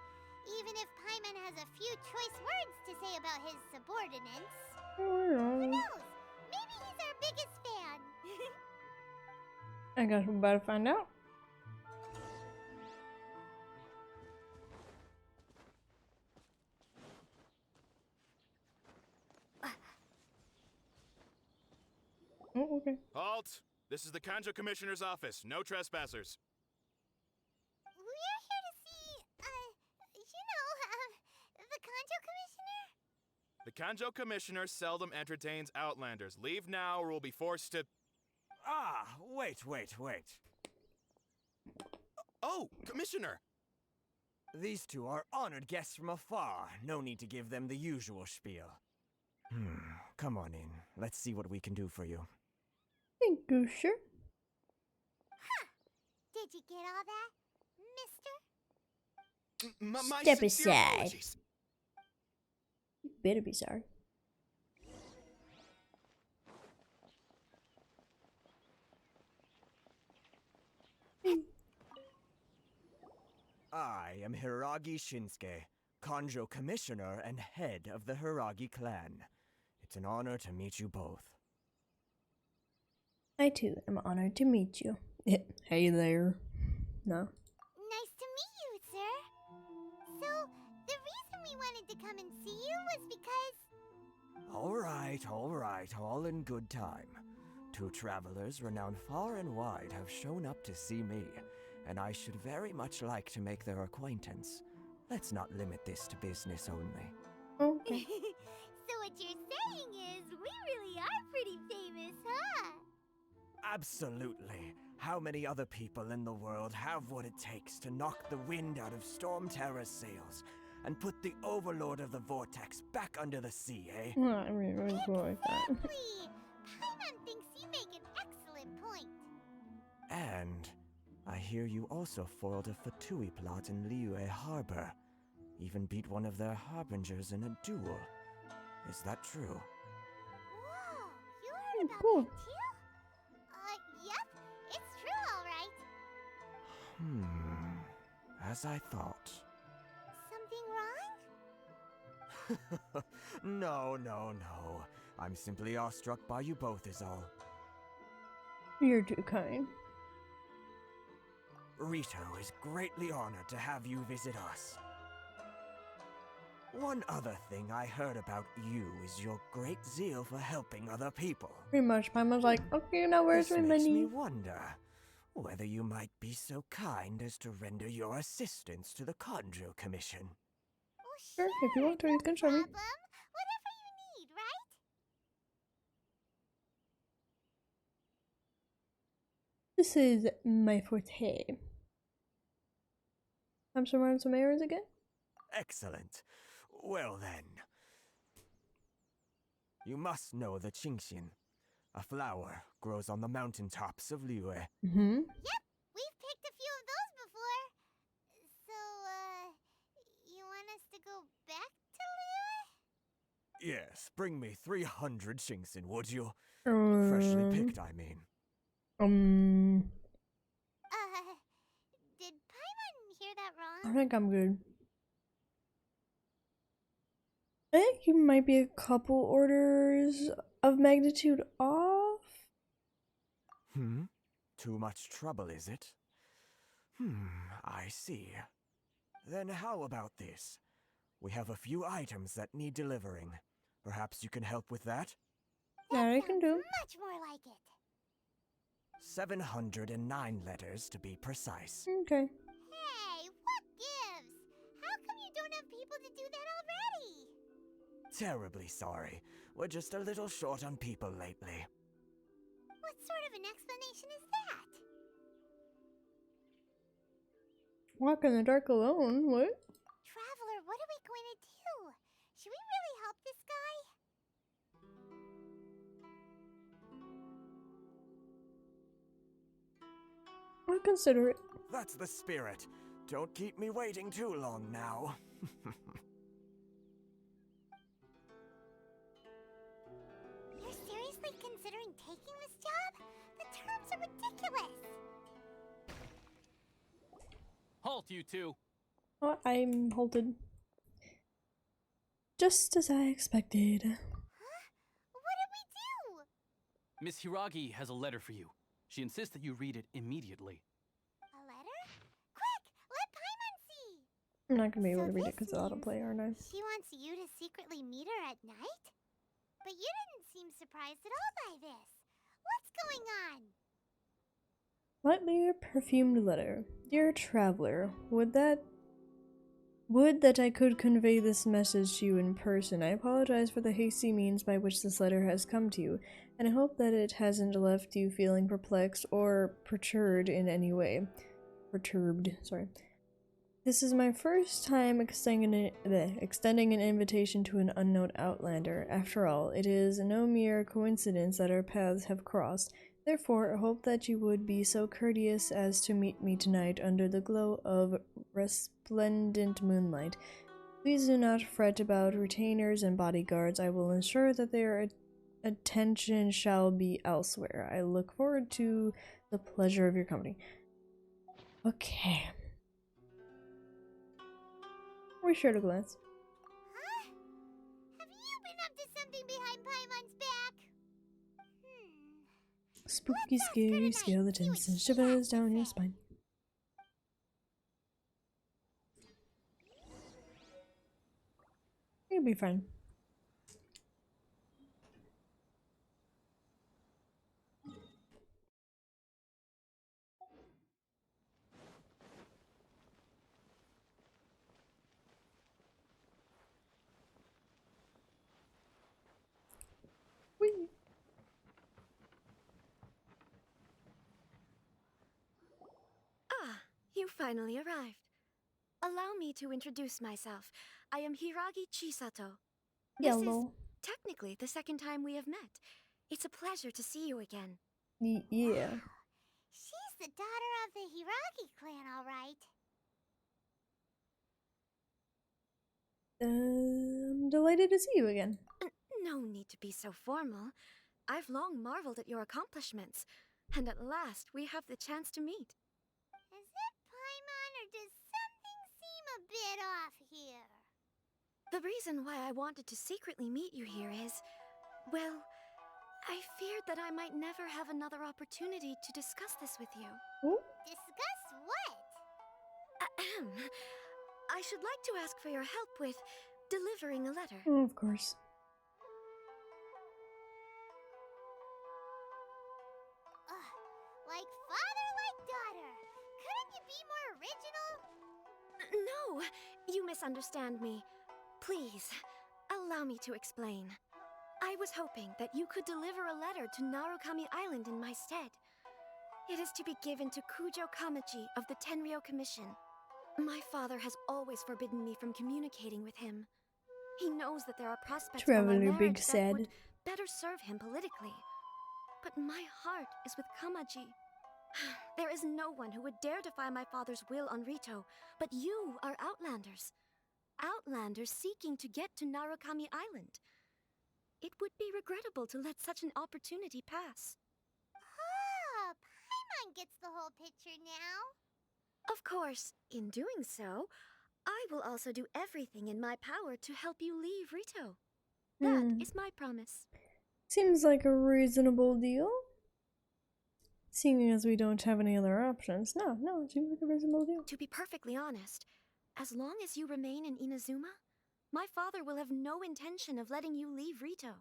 Even if Paimon has a few choice words to say about his subordinates. I don't know. Who knows? Maybe he's our biggest fan. I guess we're about to find out. Oh, okay. Halt! This is the Kanjo Commissioner's office. No trespassers. We're here to see, the Kanjo Commissioner? The Kanjo Commissioner seldom entertains Outlanders. Leave now or we'll be forced to... Ah, wait. Oh, Commissioner! These two are honored guests from afar. No need to give them the usual spiel. Come on in. Let's see what we can do for you. Thank you, sir. Huh. Did you get all that, mister? My Step sincere aside. apologies. You better be sorry. I am Hiragi Shinsuke, Kanjo Commissioner and head of the Hiragi clan. It's an honor to meet you both. I too am honored to meet you. Hey there. No. Nice to meet you, sir. So, the reason we we wanted to come and see you was because... All right, all in good time. 2 travelers renowned far and wide have shown up to see me, and I should very much like to make their acquaintance. Let's not limit this to business only. Okay. So what you're saying is we really are pretty famous, huh? Absolutely. How many other people in the world have what it takes to knock the wind out of Storm Terror's sails and put the Overlord of the Vortex back under the sea, eh? Well, I mean, really cool like that. Exactly! Paimon thinks you make an excellent point. And I hear you also foiled a Fatui plot in Liyue Harbor. Even beat one of their harbingers in a duel. Is that true? Whoa, you heard about cool. that too? Yep, it's true, alright. As I thought. Something wrong? No. I'm simply awestruck by you both is all. You're too kind. Rito is greatly honored to have you visit us. One other thing I heard about you is your great zeal for helping other people. Pretty much. Paimon's like, okay, now where's my This makes me money? wonder whether you might be so kind as to render your assistance to the Conjo Commission. Sure, if you want to, you can show me. Whatever you need, right? This is my forte. I'm surrounded some errands again? Excellent. Well then. You must know the Qingxin. A flower grows on the mountaintops of Liyue. Mm-hmm. Yep, we've picked a few of those before. So, you want us to go back to Liyue? Yes, bring me 300 Qingxin, would you? Freshly picked, I mean. Did Paimon hear that wrong? I think I'm good. I think you might be a couple orders of magnitude off. Too much trouble, is it? I see. Then how about this? We have a few items that need delivering. Perhaps you can help with that? Yeah, I can do. Much more like it. 709 letters to be precise. Okay. Hey, what gives? How come you don't have people to do that already? Terribly sorry. We're just a little short on people lately. What sort of an explanation is that? Walk in the dark alone? What? Traveler, what are we going to do? Should we really help this guy? I'll consider it. That's the spirit. Don't keep me waiting too long now. You're seriously considering taking this job? The terms are ridiculous. Halt, you two! Oh, I'm halted. Just as I expected. Huh? What did we do? Miss Hiragi has a letter for you. She insists that you read it immediately. A letter? Quick, let Paimon see! I'm not gonna be able to read it this because of autoplay, aren't I? She wants you to secretly meet her at night? But you didn't seem surprised at all by this. What's going on? Lightly perfumed letter. Dear traveler, would that I could convey this message to you in person. I apologize for the hasty means by which this letter has come to you, and I hope that it hasn't left you feeling perplexed or perturbed in any way. This is my first time extending an invitation to an unknown outlander. After all, it is no mere coincidence that our paths have crossed. Therefore, I hope that you would be so courteous as to meet me tonight under the glow of resplendent moonlight. Please do not fret about retainers and bodyguards. I will ensure that their attention shall be elsewhere. I look forward to the pleasure of your company. Okay. We shared a glance. Huh? Have you been up to something behind Paimon's back? Spooky, scary skeletons and shivers down your spine. be fine. Whee! Ah, you finally arrived. Allow me to introduce myself. I am Hiragi Chisato. This is Yellow. technically the second time we have met. It's a pleasure to see you again. Yeah. She's the daughter of the Hiragi clan, all right. I'm delighted to see you again. No need to be so formal. I've long marveled at your accomplishments, and at last we have the chance to meet. Is it Paimon, or does something seem a bit off here? The reason why I wanted to secretly meet you here is, well, I feared that I might never have another opportunity to discuss this with you. Ooh. Discuss what? Ahem. I should like to ask for your help with delivering a letter. Oh, of course. Like father, like daughter. Couldn't you be more original? No, you misunderstand me. Please, allow me to explain. I was hoping that you could deliver a letter to Narukami Island in my stead. It is to be given to Kujo Kamachi of the Tenryou Commission. My father has always forbidden me from communicating with him. He knows that there are prospects for my Traveler marriage Big that Sad. would better serve him politically. But my heart is with Kamaji. There is no one who would dare defy my father's will on Rito, but you are Outlanders. Outlanders seeking to get to Narukami Island. It would be regrettable to let such an opportunity pass. Oh, Paimon gets the whole picture now. Of course, in doing so, I will also do everything in my power to help you leave Rito. That is my promise. Seems like a reasonable deal. Seeing as we don't have any other options. No, it seems like a reasonable deal. To be perfectly honest, as long as you remain in Inazuma, my father will have no intention of letting you leave Rito.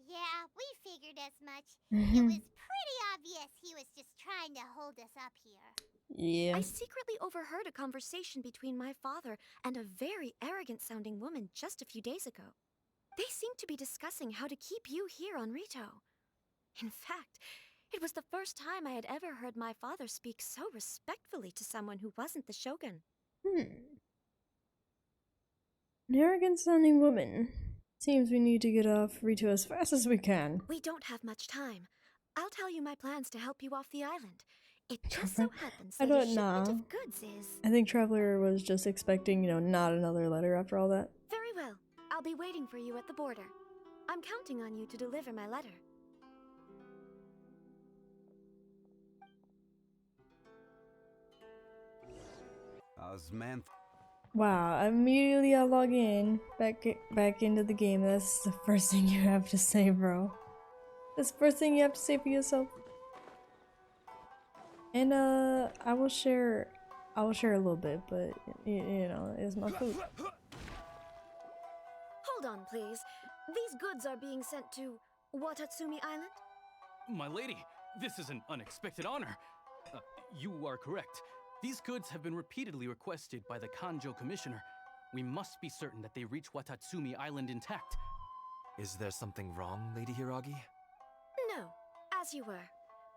Yeah, we figured as much. It was pretty obvious he was just trying to hold us up here. Yeah. I secretly overheard a conversation between my father and a very arrogant-sounding woman just a few days ago. They seemed to be discussing how to keep you here on Rito. In fact, it was the first time I had ever heard my father speak so respectfully to someone who wasn't the shogun. An arrogant sounding woman. Seems we need to get off Rito as fast as we can. We don't have much time. I'll tell you my plans to help you off the island. It just so happens I that a don't shipment know. of goods is... I think Traveler was just expecting, not another letter after all that. Very well. I'll be waiting for you at the border. I'm counting on you to deliver my letter. Osmanth. Wow, immediately I log in, back into the game. That's the first thing you have to say, bro. That's the first thing you have to say for yourself. And I will share a little bit, but it's my food. Hold on, please. These goods are being sent to Watatsumi Island? My lady, this is an unexpected honor. You are correct. These goods have been repeatedly requested by the Kanjo Commissioner. We must be certain that they reach Watatsumi Island intact. Is there something wrong, Lady Hiragi? No, as you were.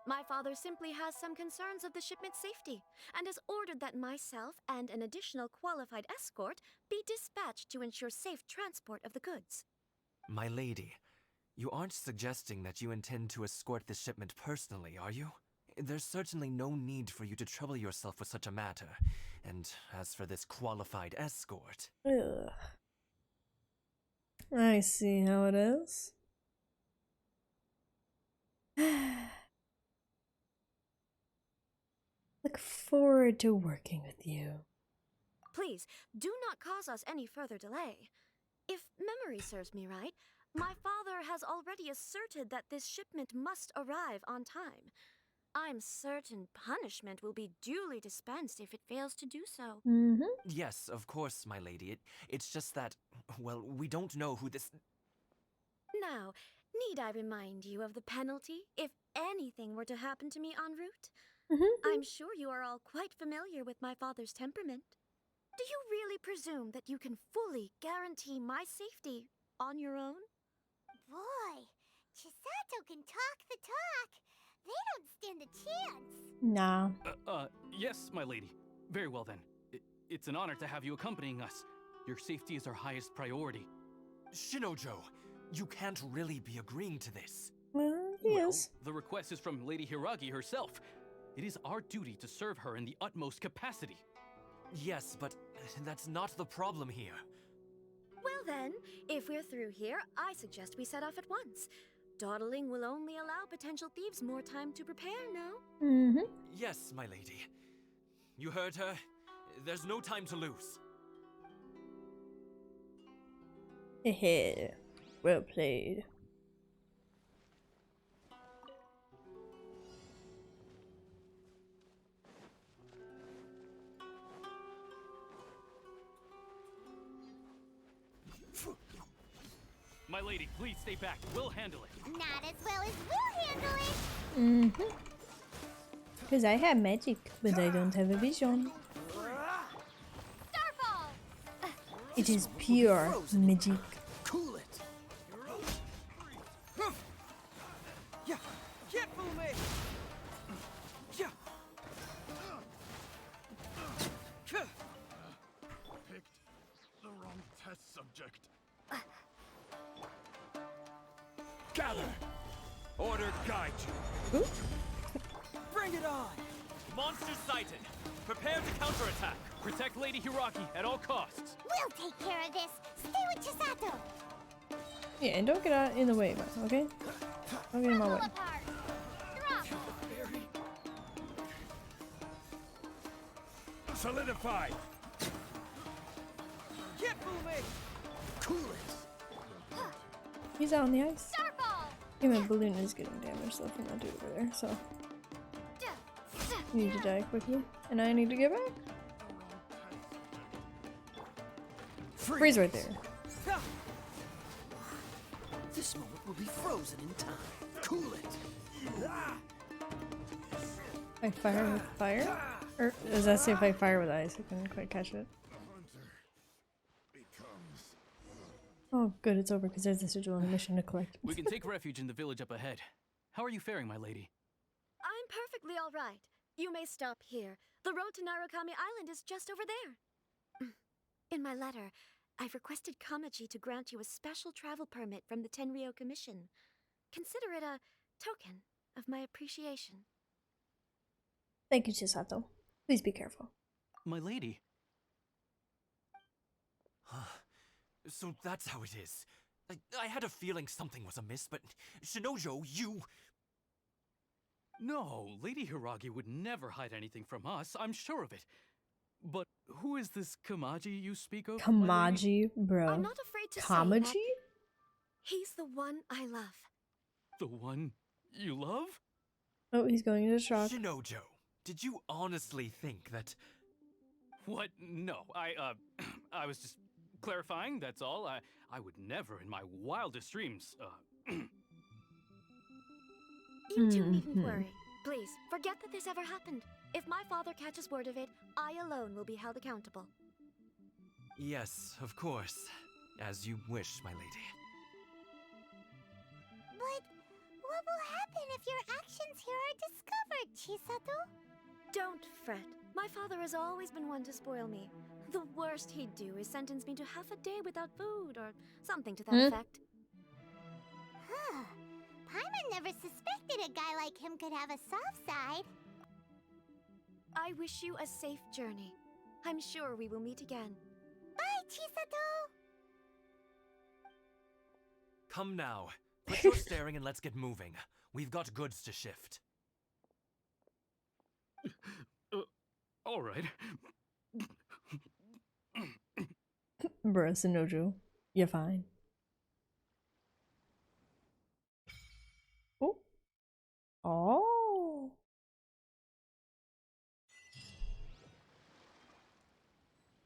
My father simply has some concerns of the shipment's safety, and has ordered that myself and an additional qualified escort be dispatched to ensure safe transport of the goods. My lady, you aren't suggesting that you intend to escort this shipment personally, are you? There's certainly no need for you to trouble yourself with such a matter. And as for this qualified escort... Ugh. I see how it is. Look forward to working with you. Please, do not cause us any further delay. If memory serves me right, my father has already asserted that this shipment must arrive on time. I'm certain punishment will be duly dispensed if it fails to do so. Yes, of course, my lady. It's just that well, we don't know who this... Now, need I remind you of the penalty if anything were to happen to me en route? I'm sure you are all quite familiar with my father's temperament. Do you really presume that you can fully guarantee my safety on your own? Boy, Chisato can talk the talk. They don't stand a chance. Nah. Yes, my lady. Very well then. It's an honor to have you accompanying us. Your safety is our highest priority. Shinojo, you can't really be agreeing to this. Yes. The request is from Lady Hiragi herself. It is our duty to serve her in the utmost capacity. Yes, but that's not the problem here. Well then, if we're through here, I suggest we set off at once. Dawdling will only allow potential thieves more time to prepare, no? Yes, my lady. You heard her. There's no time to lose. Hehe. Well played. My lady, please stay back. We'll handle it. Not as well as we'll handle it. Because I have magic, but I don't have a vision. Starfall! It is pure magic. Cool it. Yeah, can't fool me. Yeah. Picked the wrong test subject. Gather! Order guide you. Bring it on! Monsters sighted. Prepare to counterattack. Protect Lady Hiragi at all costs. We'll take care of this. Stay with Chisato. Yeah, and don't get out in the way, man, okay? Don't get in my way. Solidify. Can't fool me. Cool it. He's out on the ice. Starfall! Yeah, my balloon is getting damaged, so I cannot do it over there, so... You need to die quickly. And I need to get back. Freeze right there. This moment will be frozen in time. Cool it. I fire with fire? Or does that say if I fire with ice? I couldn't quite catch it. Oh, good, it's over because there's a sigil and a mission to collect. We can take refuge in the village up ahead. How are you faring, my lady? I'm perfectly all right. You may stop here. The road to Narukami Island is just over there. In my letter, I've requested Kamaji to grant you a special travel permit from the Tenryou Commission. Consider it a token of my appreciation. Thank you, Chisato. Please be careful. My lady. So that's how it is. I had a feeling something was amiss, but Shinojo, you... No, Lady Hiragi would never hide anything from us, I'm sure of it. But who is this Kamaji you speak of? Kamaji, bro. I'm not afraid to say Kamaji? that he's the one I love. The one you love? Oh, he's going into shock. Shinojo, did you honestly think that... What? No, I was just clarifying, that's all. I would never in my wildest dreams, You two needn't worry. Please, forget that this ever happened. If my father catches word of it, I alone will be held accountable. Yes, of course. As you wish, my lady. But what will happen if your actions here are discovered, Chisato? Don't fret. My father has always been one to spoil me. The worst he'd do is sentence me to half a day without food or something to that effect. Huh. Paimon never suspected a guy like him could have a soft side. I wish you a safe journey. I'm sure we will meet again. Bye, Chisato! Come now. Quit your staring and let's get moving. We've got goods to shift. All right. Bruh, Shinojo, you're fine. Oh. Oh.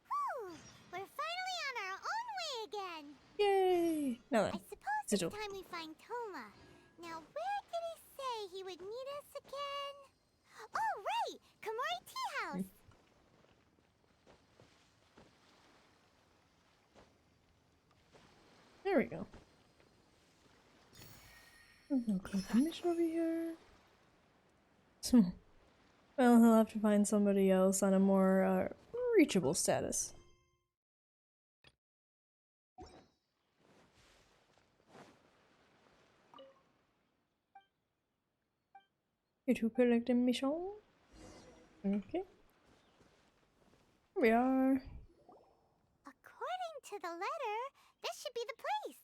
Whew, we're finally on our own way again. Yay! Now then, I suppose it's Sigil. time we find Toma. Now, where did he say he would meet us again? Oh, right! Komori Tea House! There we go. There's no mission over here. Well, he'll have to find somebody else on a more reachable status. Here to collect a mission. Okay. Here we are. According to the letter, this should be the place.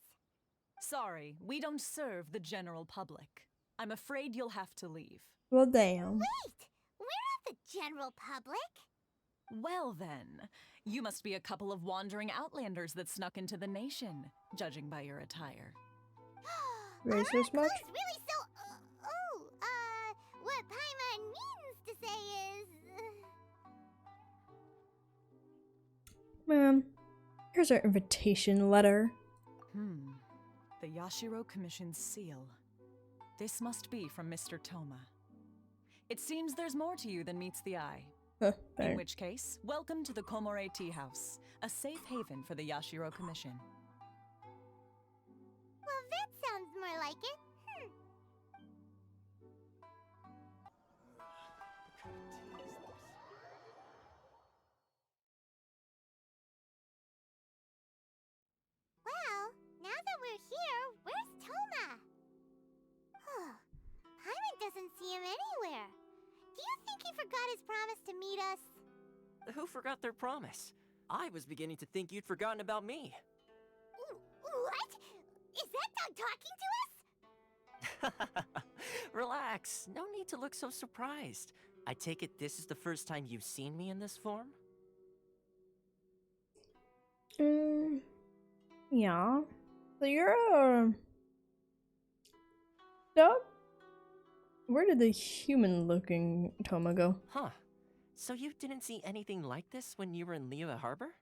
Sorry, we don't serve the general public. I'm afraid you'll have to leave. Well, damn. Wait! We're not the general public. Well then, you must be a couple of wandering outlanders that snuck into the nation, judging by your attire. Racist much? Really so... what Paimon means to say is... Ma'am, here's our invitation letter. The Yashiro Commission's seal. This must be from Mr. Toma. It seems there's more to you than meets the eye. In which case, welcome to the Komore Tea House, a safe haven for the Yashiro Commission. Well, that sounds more like it. Well, now that we're here, where's Toma? Paimon doesn't see him anywhere. Do you think he forgot his promise to meet us? Who forgot their promise? I was beginning to think you'd forgotten about me. What? Is that dog talking to us? Relax, no need to look so surprised. I take it this is the first time you've seen me in this form? Yeah. So you're a dog? Where did the human-looking Toma go? Huh. So you didn't see anything like this when you were in Liyue Harbor?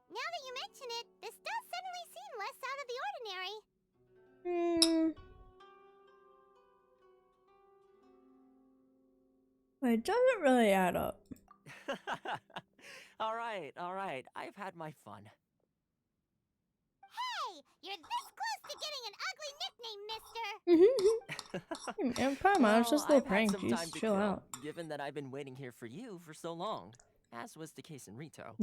Now that you mention it, this does suddenly seem less out of the ordinary. It doesn't really add up. Alright, I've had my fun. Hey! You're this close to getting an ugly nickname, mister! And Paimon, it's just a little I've had prank, some jeez, time to chill kill, out. given that I've been waiting here for you for so long, as was the case in Rito.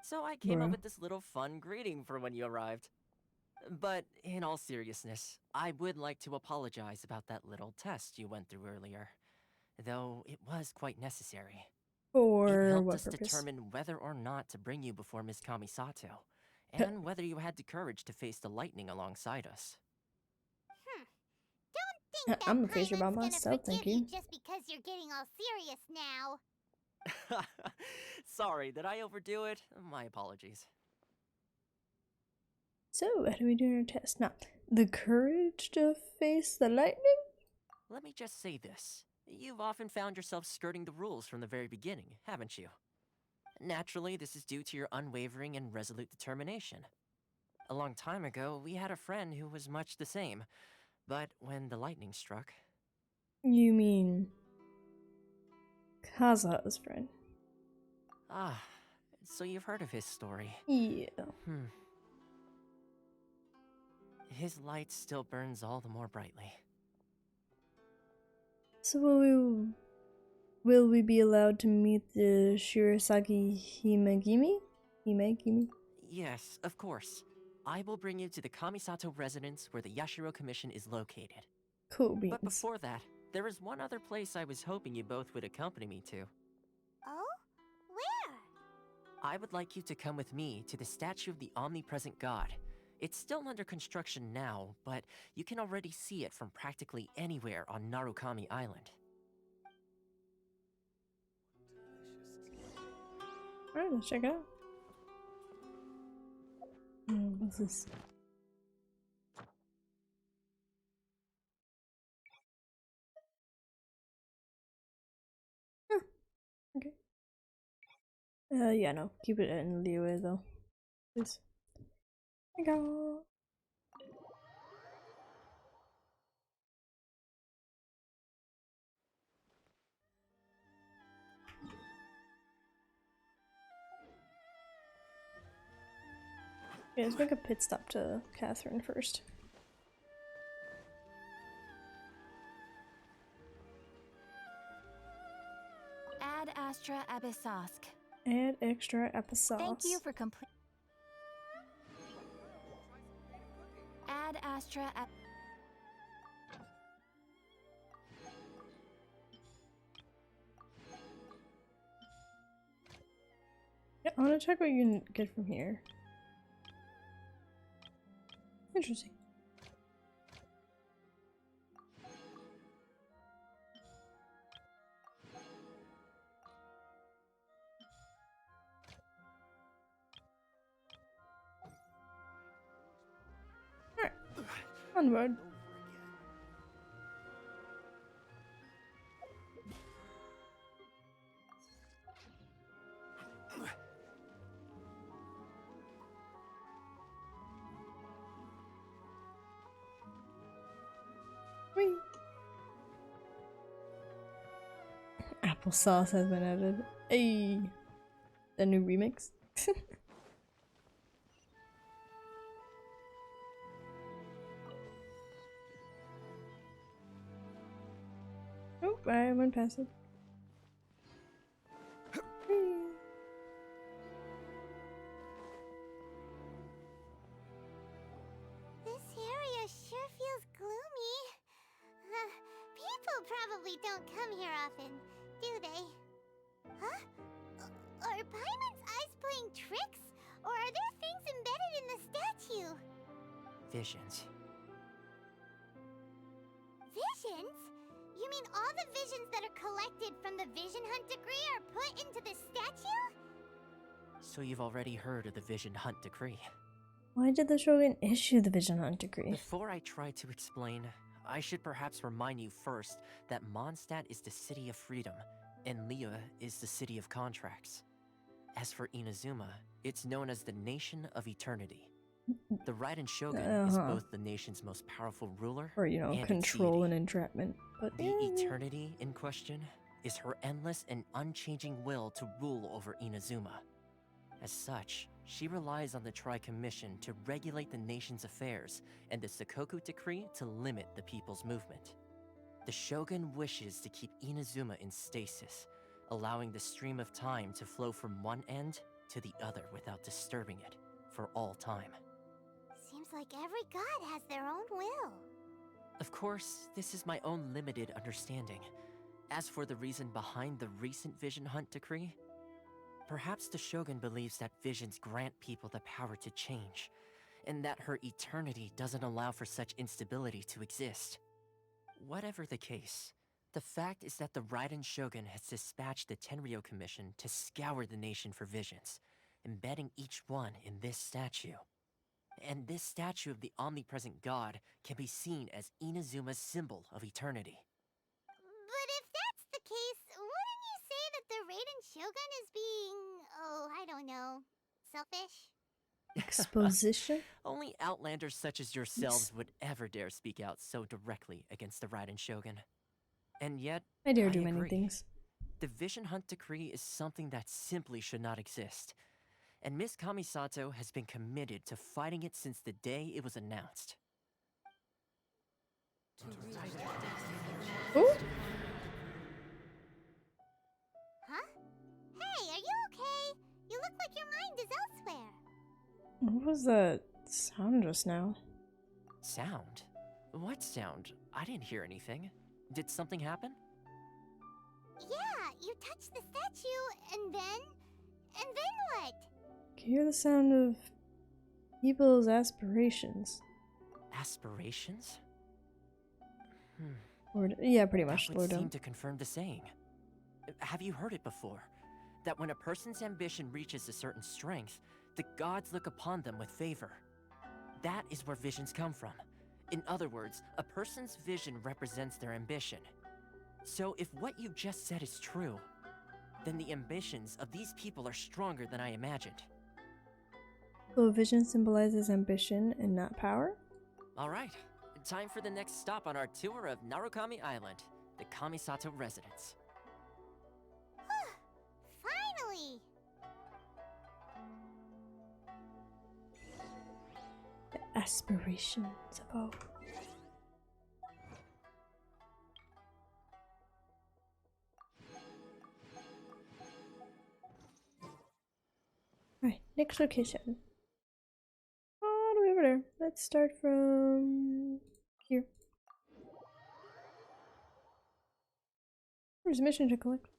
So I came up with this little fun greeting for when you arrived. But in all seriousness, I would like to apologize about that little test you went through earlier. Though it was quite necessary. For it helped what us purpose? determine whether or not to bring you before Miss Kamisato, and whether you had the courage to face the lightning alongside us. Don't think that I'm gonna face her by Paimon's gonna myself, thank forgive you. just because you're getting all serious now. Sorry, did I overdo it? My apologies. So, how do we do our test? Now, the courage to face the lightning? Let me just say this. You've often found yourself skirting the rules from the very beginning, haven't you? Naturally, this is due to your unwavering and resolute determination. A long time ago, we had a friend who was much the same, but when the lightning struck... You mean... Kazuha's friend? Ah, so you've heard of his story. Yeah. His light still burns all the more brightly. So will we be allowed to meet the Shirasagi Himegimi? Yes, of course. I will bring you to the Kamisato residence where the Yashiro Commission is located. Cool beans. But before that, there is one other place I was hoping you both would accompany me to. Oh? Where? I would like you to come with me to the statue of the omnipresent god. It's still under construction now, but you can already see it from practically anywhere on Narukami Island. Alright, let's check it out. What's this? Okay. Yeah, no. Keep it in Liyue, though. Please. There we go. Okay, let's make a pit stop to Catherine first. Ad Astra Abyssosk. Add extra applesauce. Thank you for complete. Ad Astra. Yeah, I want to check what you can get from here. Interesting. Alright. Onward. Whee! Applesauce has been added. Hey, the new remix. Oh, I went past it. This area sure feels gloomy. People probably don't come here often, do they? Huh? Are Paimon's eyes playing tricks? Or are there things embedded in the statue? Visions. Visions? You mean all the visions that are collected from the Vision Hunt Decree are put into the statue? So you've already heard of the Vision Hunt Decree. Why did the Shogun issue the Vision Hunt Decree? Before I try to explain, I should perhaps remind you first that Mondstadt is the city of freedom, and Liyue is the city of contracts. As for Inazuma, it's known as the Nation of Eternity. The Raiden Shogun is both the nation's most powerful ruler or, you know, and control and entrapment. But the eternity in question is her endless and unchanging will to rule over Inazuma. As such, she relies on the Tri-Commission to regulate the nation's affairs and the Sakoku Decree to limit the people's movement. The Shogun wishes to keep Inazuma in stasis, allowing the stream of time to flow from one end to the other without disturbing it for all time. Seems like every god has their own will. Of course, this is my own limited understanding. As for the reason behind the recent Vision Hunt Decree, perhaps the Shogun believes that visions grant people the power to change, and that her eternity doesn't allow for such instability to exist. Whatever the case, the fact is that the Raiden Shogun has dispatched the Tenryou Commission to scour the nation for visions, embedding each one in this statue. And this statue of the omnipresent god can be seen as Inazuma's symbol of eternity. But if that's the case, wouldn't you say that the Raiden Shogun is being, oh, I don't know, selfish? Exposition? Only outlanders such as yourselves would ever dare speak out so directly against the Raiden Shogun. And yet, I dare do agree. many things. The Vision Hunt Decree is something that simply should not exist. And Miss Kamisato has been committed to fighting it since the day it was announced. Ooh. Huh? Hey, are you okay? You look like your mind is elsewhere. What was that sound just now? Sound? What sound? I didn't hear anything. Did something happen? Yeah, you touched the statue, and then what? Can you hear the sound of people's aspirations? Aspirations? Lord, yeah, pretty much. That would seem to confirm the saying. Have you heard it before? That when a person's ambition reaches a certain strength, the gods look upon them with favor. That is where visions come from. In other words, a person's vision represents their ambition. So if what you just said is true, then the ambitions of these people are stronger than I imagined. So vision symbolizes ambition and not power? Alright, time for the next stop on our tour of Narukami Island, the Kamisato residence. Finally! The aspirations of all. Alright, next location. All the way over there. Let's start from here. There's a mission to collect.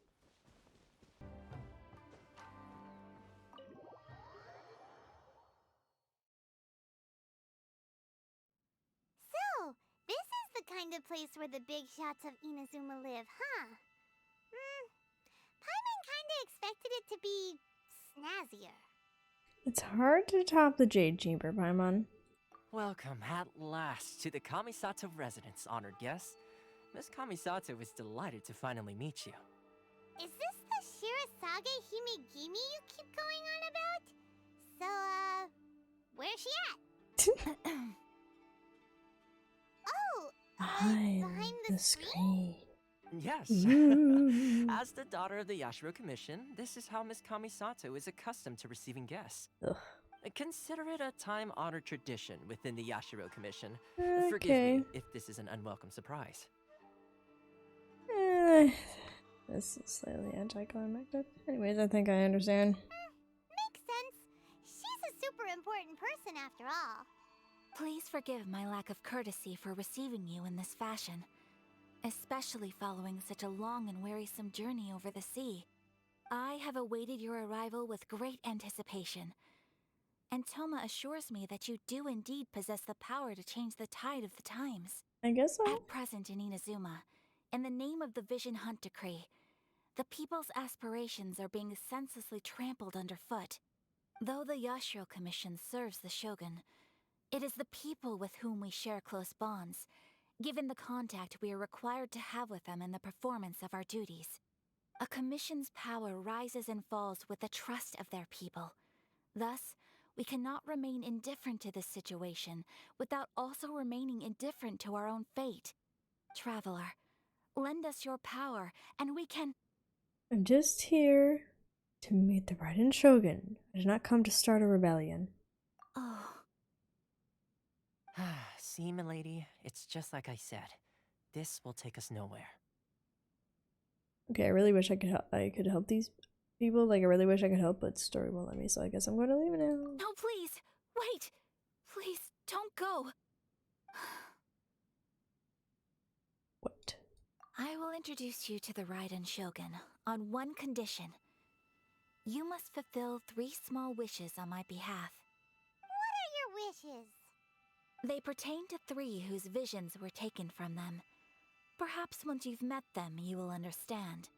So, this is the kind of place where the big shots of Inazuma live, huh? Paimon kinda expected it to be snazzier. It's hard to top the Jade Chamber, Paimon. Welcome at last to the Kamisato residence, honored guests. Miss Kamisato is delighted to finally meet you. Is this the Shirasage Himegimi you keep going on about? So, where's she at? Oh, Behind the screen. Yes. Ooh. As the daughter of the Yashiro Commission, this is how Miss Kamisato is accustomed to receiving guests. Ugh. Consider it a time-honored tradition within the Yashiro Commission. Okay. Forgive me if this is an unwelcome surprise. This is slightly anticlimactic. Anyways, I think I understand. Makes sense. She's a super important person after all. Please forgive my lack of courtesy for receiving you in this fashion, especially following such a long and wearisome journey over the sea. I have awaited your arrival with great anticipation, and Toma assures me that you do indeed possess the power to change the tide of the times. I guess so. At present in Inazuma, in the name of the Vision Hunt Decree, the people's aspirations are being senselessly trampled underfoot. Though the Yashiro Commission serves the Shogun, it is the people with whom we share close bonds, given the contact we are required to have with them in the performance of our duties. A commission's power rises and falls with the trust of their people. Thus, we cannot remain indifferent to this situation without also remaining indifferent to our own fate. Traveler, lend us your power, and we can— I'm just here to meet the Raiden Shogun. I did not come to start a rebellion. Oh. See, milady, it's just like I said. This will take us nowhere. Okay, I really wish I could help these people. Like, I really wish I could help, but story won't let me, so I guess I'm going to leave it now. No, please! Wait! Please, don't go! What? I will introduce you to the Raiden Shogun on one condition. You must fulfill 3 small wishes on my behalf. What are your wishes? They pertain to 3 whose visions were taken from them. Perhaps once you've met them, you will understand.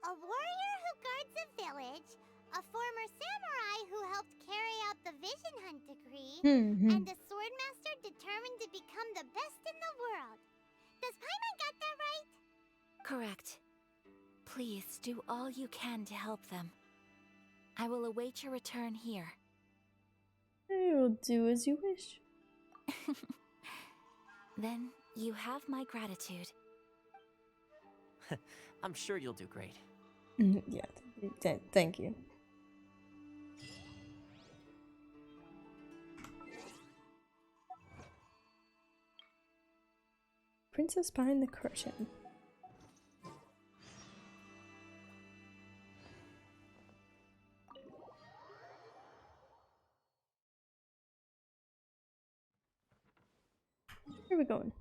A warrior who guards a village, a former samurai who helped carry out the Vision Hunt Decree, and a swordmaster determined to become the best in the world. Does Paimon got that right? Correct. Please do all you can to help them. I will await your return here. I will do as you wish. Then you have my gratitude. I'm sure you'll do great. Yeah, thank you. Princess behind the curtain. Where are we going?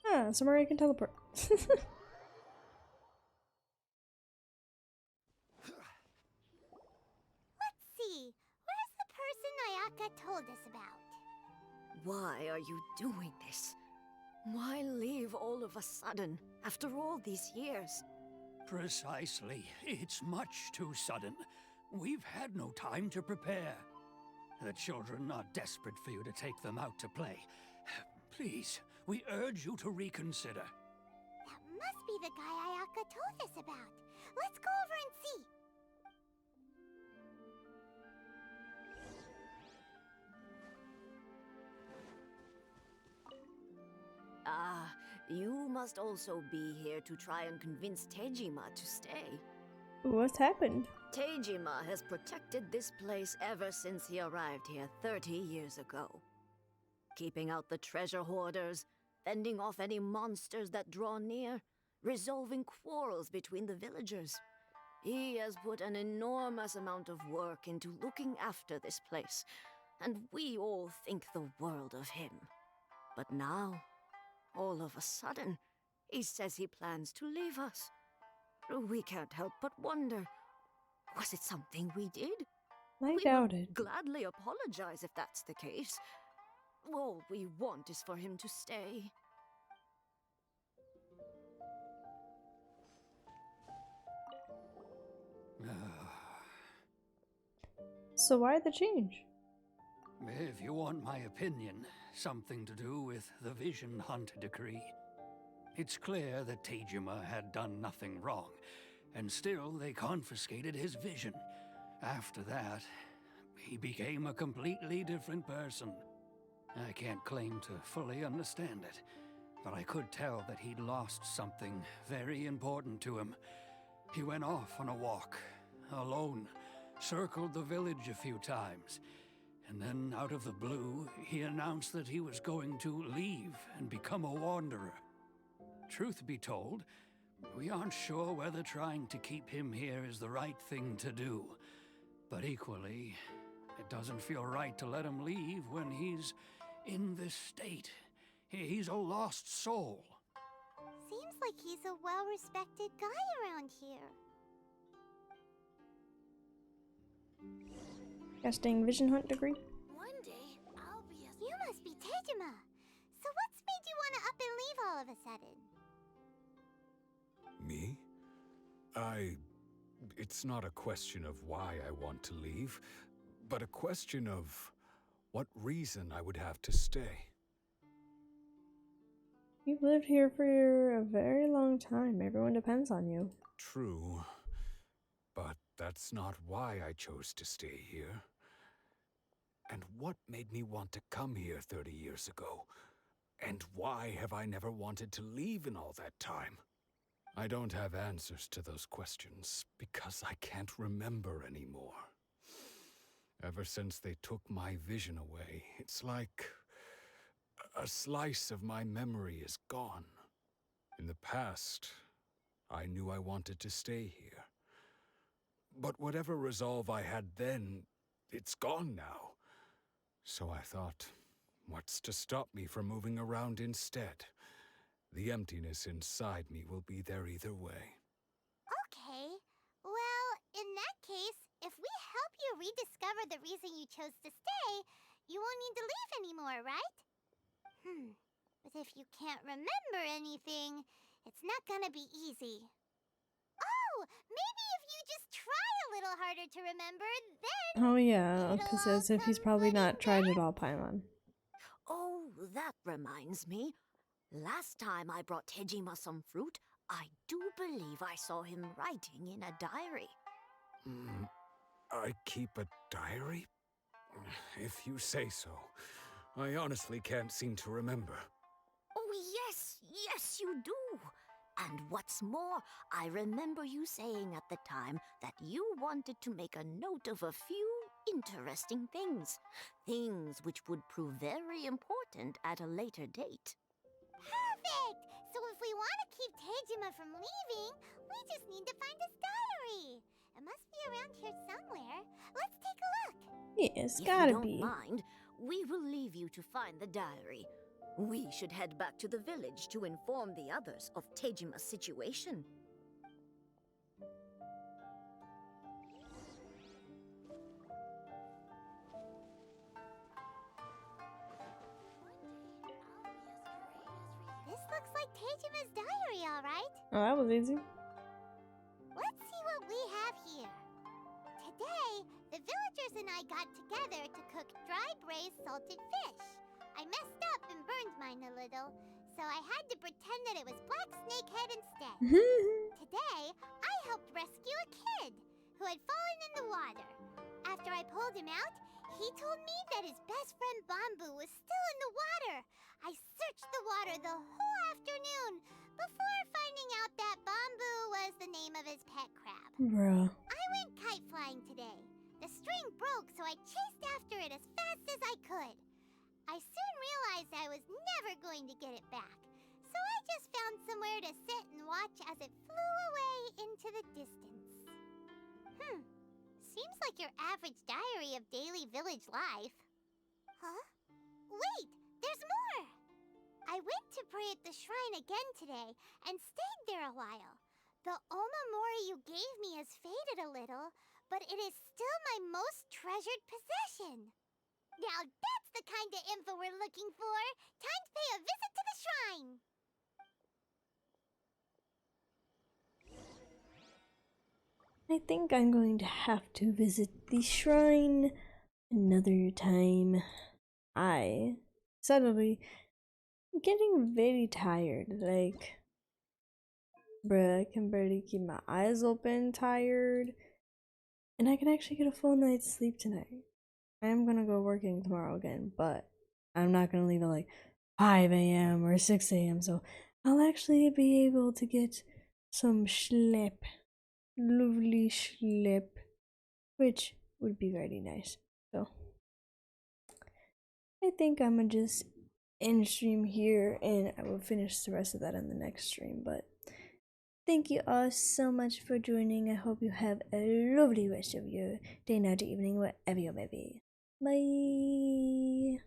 Ah, somewhere I can teleport. Let's see. Where's the person Ayaka told us about? Why are you doing this? Why leave all of a sudden, after all these years? Precisely. It's much too sudden. We've had no time to prepare. The children are desperate for you to take them out to play. Please, we urge you to reconsider. That must be be the guy Ayaka told us about. Let's go over and see. Ah, you must also be here to try and convince Tejima to stay. What's happened? Tejima has protected this place ever since he arrived here 30 years ago. Keeping out the treasure hoarders, fending off any monsters that draw near, resolving quarrels between the villagers. He has put an enormous amount of work into looking after this place, and we all think the world of him. But now, all of a sudden, he says he plans to leave us. We can't help but wonder, was it something we did? I We doubt would it. gladly apologize if that's the case. All we want is for him to stay. So why the change? If you want my opinion, something to do with the Vision Hunt decree. It's clear that Tejima had done nothing wrong, and still they confiscated his vision. After that, he became a completely different person. I can't claim to fully understand it, but I could tell that he'd lost something very important to him. He went off on a walk, alone, circled the village a few times, and then out of the blue, he announced that he was going to leave and become a wanderer. Truth be told, we aren't sure whether trying to keep him here is the right thing to do. But equally, it doesn't feel right to let him leave when he's in this state. He's a lost soul. Seems like he's a well-respected guy around here. Casting Vision Hunt degree? One day, I'll be a... You must be Tejima. So what's made you want to up and leave all of a sudden? Me? It's not a question of why I want to leave, but a question of what reason I would have to stay. You've lived here for a very long time. Everyone depends on you. True, but that's not why I chose to stay here. And what made me want to come here 30 years ago? And why have I never wanted to leave in all that time? I don't have answers to those questions because I can't remember anymore. Ever since they took my vision away, it's like a slice of my memory is gone. In the past, I knew I wanted to stay here. But whatever resolve I had then, it's gone now. So I thought, what's to stop me from moving around instead? The emptiness inside me will be there either way. Okay. Well, in that case, if we help you rediscover the reason you chose to stay, you won't need to leave anymore, right? But if you can't remember anything, it's not gonna be easy. Oh, maybe if you just try a little harder to remember, then... Oh yeah, because as if he's probably not tried it all, Paimon. Oh, that reminds me. Last time I brought Tejima some fruit, I do believe I saw him writing in a diary. I keep a diary? If you say so. I honestly can't seem to remember. Oh, yes, you do. And what's more, I remember you saying at the time that you wanted to make a note of a few interesting things. Things which would prove very important at a later date. Perfect! So if we want to keep Tejima from leaving, we just need to find his diary. It must be around here somewhere. Let's take a look. Yes, If gotta you don't be. mind, we will leave you to find the diary. We should head back to the village to inform the others of Tejima's situation. This looks like Tejima's diary, all right. Oh, that was easy. Let's see what we have here. Today, the villagers and I got together to cook dry braised salted fish. I messed up and burned mine a little, so I had to pretend that it was Black Snakehead instead. Today, I helped rescue a kid who had fallen in the water. After I pulled him out, he told me that his best friend Bamboo was still in the water. I searched the water the whole afternoon before finding out that Bamboo was the name of his pet crab. Bruh. I went kite flying today. The string broke, so I chased after it as fast as I could. I soon realized I was never going to get it back, so I just found somewhere to sit and watch as it flew away into the distance. Seems like your average diary of daily village life. Huh? Wait, there's more! I went to pray at the shrine again today and stayed there a while. The Omamori you gave me has faded a little, but it is still my most treasured possession. Now that's the kind of info we're looking for. Time to pay a visit to the shrine. I think I'm going to have to visit the shrine another time. I suddenly getting very tired. Like, bruh, I can barely keep my eyes open, tired. And I can actually get a full night's sleep tonight. I am gonna go working tomorrow again, but I'm not gonna leave at like 5 a.m. or 6 a.m. So I'll actually be able to get some sleep. Lovely sleep. Which would be very nice. So I think I'm gonna just end stream here and I will finish the rest of that on the next stream. But thank you all so much for joining. I hope you have a lovely rest of your day, night, or evening, wherever you may be. Bye.